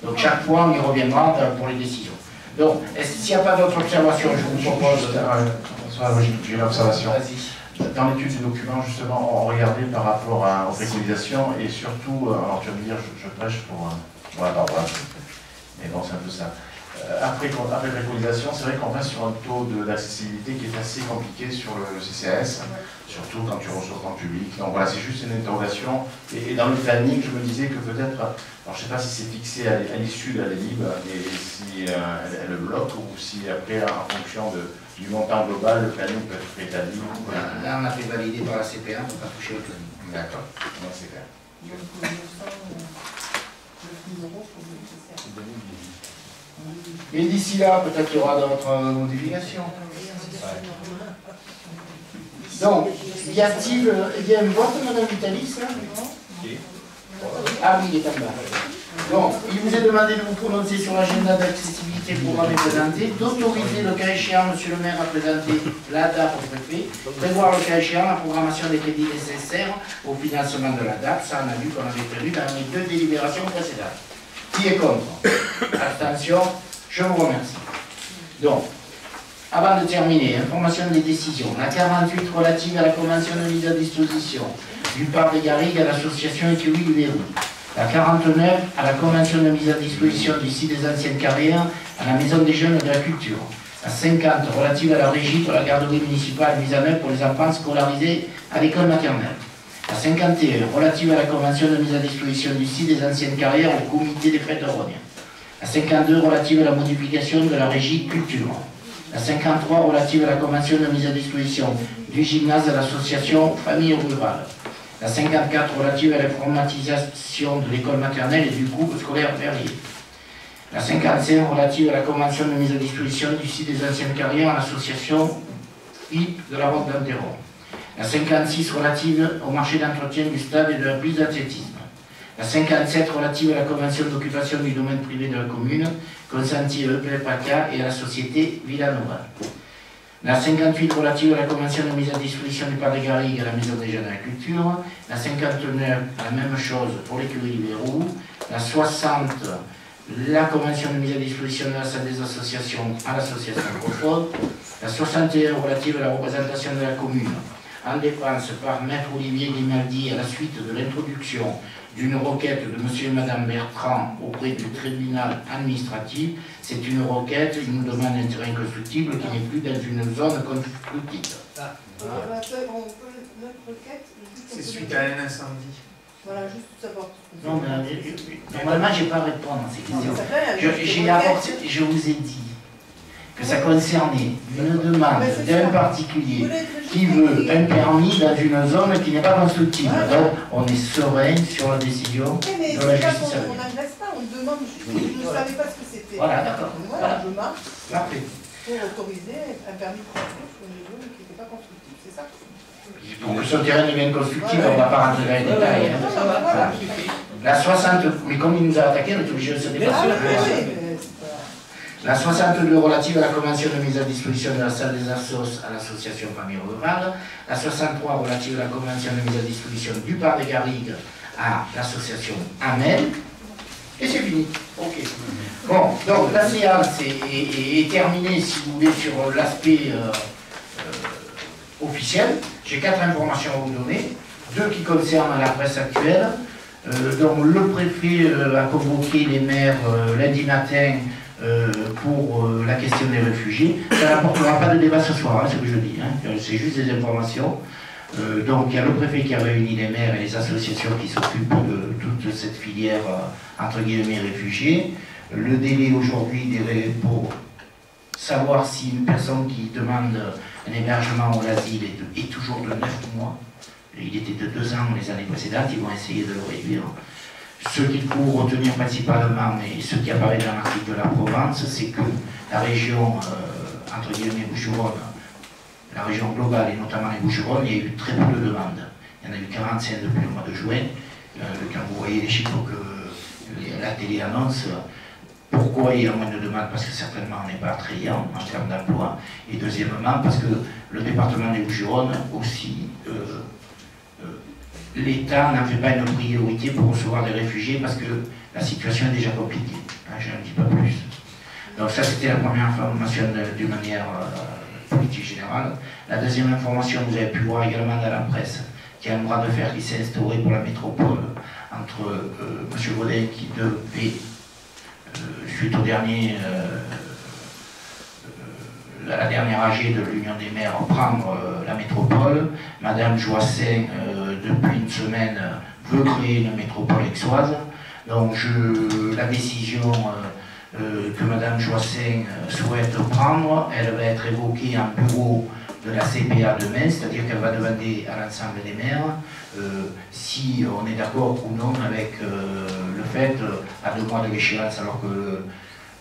Donc chaque fois, on y reviendra pour les décisions. Donc, s'il n'y a pas d'autres observations, je vous propose... J'ai une observation. Dans l'étude du document, justement, on regardait par rapport aux préconisations et surtout, alors tu vas me dire, je prêche pour la paroisse, mais bon, c'est un peu ça. après préconisation, c'est vrai qu'on reste sur un taux d'accessibilité qui est assez compliqué sur le CCAS, surtout quand tu reçois en public. Donc voilà, c'est juste une interrogation. Et dans le planning, je me disais que peut-être, alors je ne sais pas si c'est fixé à l'issue de la LIB, et si elle le bloque, ou si après, en fonction du montant global, le planning peut être établi. Là, on a fait valider par la CPA, on ne peut pas toucher au planning. D'accord, c'est clair. Et d'ici là, peut-être qu'il y aura d'autres modifications. Donc, y a-t-il un vote, Madame Vitalis, là? Ah oui, il est en bas. Donc, il vous est demandé de vous prononcer sur l'agenda d'accessibilité programmé présenté, d'autoriser le cas échéant, Monsieur le maire, à présenter la DAP au préfet, prévoir le cas échéant la programmation des crédits nécessaires au financement de la DAP, ça on a vu qu'on avait prévu dans les 2 délibérations précédentes. Qui est contre? Abstention? Je vous remercie. Donc, avant de terminer, information des décisions. La 48 relative à la convention de mise à disposition du parc des Garrigues à l'association Écurie du Verrou. La 49 à la convention de mise à disposition du site des anciennes carrières à la maison des jeunes de la culture. La 50 relative à la régie pour la garderie municipale mise en œuvre pour les enfants scolarisés à l'école maternelle. La 51 relative à la convention de mise à disposition du site des anciennes carrières au comité des fêtes de Rognes. La 52 relative à la modification de la régie culture. La 53 relative à la convention de mise à disposition du gymnase à l'association Famille Rurale. La 54 relative à l'informatisation de l'école maternelle et du groupe scolaire Verrier. La 55 relative à la convention de mise à disposition du site des anciennes carrières à l'association HIP de la Roque d'Anteron. La 56 relative au marché d'entretien du stade et de la piste d'athlétisme. La 57 relative à la convention d'occupation du domaine privé de la commune, consentie à EPLPACA et à la société Villanova. La 58 relative à la convention de mise à disposition du parc des Garrigues à la maison des jeunes de la culture. La 59, la même chose pour l'écurie du Verrou. La 60, la convention de mise à disposition de la salle des associations à l'association Cophone. La 61 relative à la représentation de la commune en défense par Maître Olivier Grimaldi à la suite de l'introduction d'une requête de monsieur et madame Bertrand auprès du tribunal administratif. C'est une requête, une demande d'intérêt inconstructible qui n'est plus dans une zone constructive. C'est suite à un incendie. Voilà, juste savoir. Non, mais normalement, je n'ai pas à répondre à ces questions. Je vous ai dit que ça concernait une demande d'un particulier qui veut un permis dans une zone qui n'est pas constructive. Donc, on est serein sur la décision de la justice. On n'agresse pas, on demande juste. Je ne savais pas ce que c'était. Voilà, d'accord. Voilà, je marche Parfait. pour autoriser un permis de construire sur une zone qui n'était pas constructive, c'est ça? Donc, ce terrain est bien constructif, on ne va pas rentrer dans les détails. Hein. Voilà. La 60, mais comme il nous a attaqué, on est obligé de se déplacer. La 62 relative à la convention de mise à disposition de la salle des assos à l'association Famille Rurale. La 63 relative à la convention de mise à disposition du parc des Garrigues à l'association AMEL. Et c'est fini. Ok. Bon, donc la séance est terminée, si vous voulez, sur l'aspect officiel. J'ai 4 informations à vous donner. 2 qui concernent la presse actuelle. Donc le préfet a convoqué les maires lundi matin pour la question des réfugiés. Ça n'apportera pas de débat ce soir, hein, c'est ce que je dis. Hein. C'est juste des informations. Donc il y a le préfet qui a réuni les maires et les associations qui s'occupent de toute cette filière entre guillemets réfugiés. Le délai aujourd'hui pour savoir si une personne qui demande un hébergement ou l'asile est toujours de 9 mois. Il était de 2 ans les années précédentes, ils vont essayer de le réduire. Ce qu'il faut retenir principalement, et ce qui apparaît dans l'article de la Provence, c'est que la région, entre guillemets, Bouches-du-Rhône, la région globale et notamment les Bouches-du-Rhône, il y a eu très peu de demandes. Il y en a eu 45 depuis le mois de juin. Quand vous voyez les chiffres que la télé annonce, pourquoi il y a moins de demandes? Parce que certainement on n'est pas attrayant en termes d'emploi. Et deuxièmement, parce que le département des Bouches-du-Rhône aussi, l'État n'en fait pas une priorité pour recevoir des réfugiés parce que la situation est déjà compliquée. Je n'en dis pas plus. Donc ça, c'était la première information d'une manière politique générale. La deuxième information, vous avez pu voir également dans la presse, qu'il y a un bras de fer qui s'est instauré pour la métropole entre M. Godin qui devait suite au dernier, la dernière AG de l'Union des maires prendre la métropole, Madame Joassin, depuis une semaine, veut créer une métropole aixoise. Donc la décision que Madame Joassin souhaite prendre, elle va être évoquée en bureau de la CPA demain, c'est-à-dire qu'elle va demander à l'ensemble des maires si on est d'accord ou non avec le fait, à 2 mois de l'échéance, alors que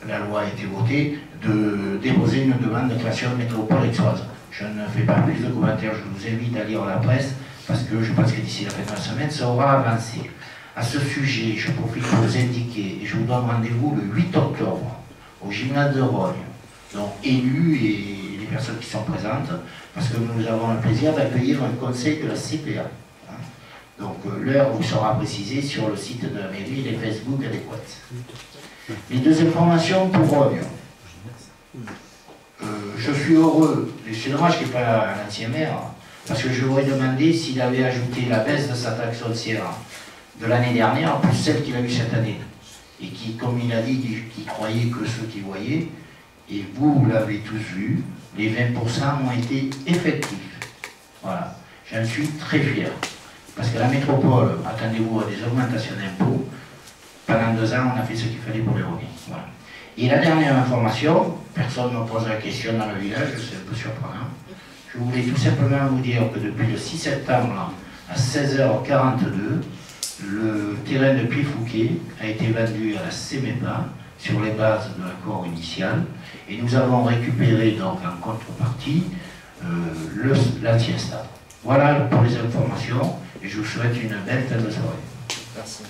la loi a été votée, de déposer une demande de création de métropole aixoise. Je ne fais pas plus de commentaires, je vous invite à lire la presse, parce que je pense que d'ici la fin de la semaine, ça aura avancé. À ce sujet, je profite pour vous indiquer, et je vous donne rendez-vous le 8 octobre, au gymnase de Rognes, donc élus et les personnes qui sont présentes, parce que nous avons le plaisir d'accueillir un conseil de la CPA. Donc l'heure vous sera précisée sur le site de la mairie et les Facebook adéquats. Les 2 informations pour Rognes. Je suis heureux, et c'est dommage qu'il n'y ait pas un ancien maire, parce que je lui ai demandé s'il avait ajouté la baisse de sa taxe foncière de l'année dernière, plus celle qu'il a eue cette année. Et qui, comme il a dit, qui croyait que ceux qui voyaient, et vous l'avez tous vu, les 20% ont été effectifs. Voilà. J'en suis très fier. Parce que la métropole, attendez-vous à des augmentations d'impôts. Pendant 2 ans, on a fait ce qu'il fallait pour les revenus. Voilà. Et la dernière information, personne ne me pose la question dans le village, c'est un peu surprenant. Je voulais tout simplement vous dire que depuis le 6 septembre à 16h42, le terrain de Puy-Fouquet a été vendu à la CEMEPA sur les bases de l'accord initial et nous avons récupéré donc en contrepartie l'ancien stade. Voilà pour les informations et je vous souhaite une belle fin de soirée. Merci.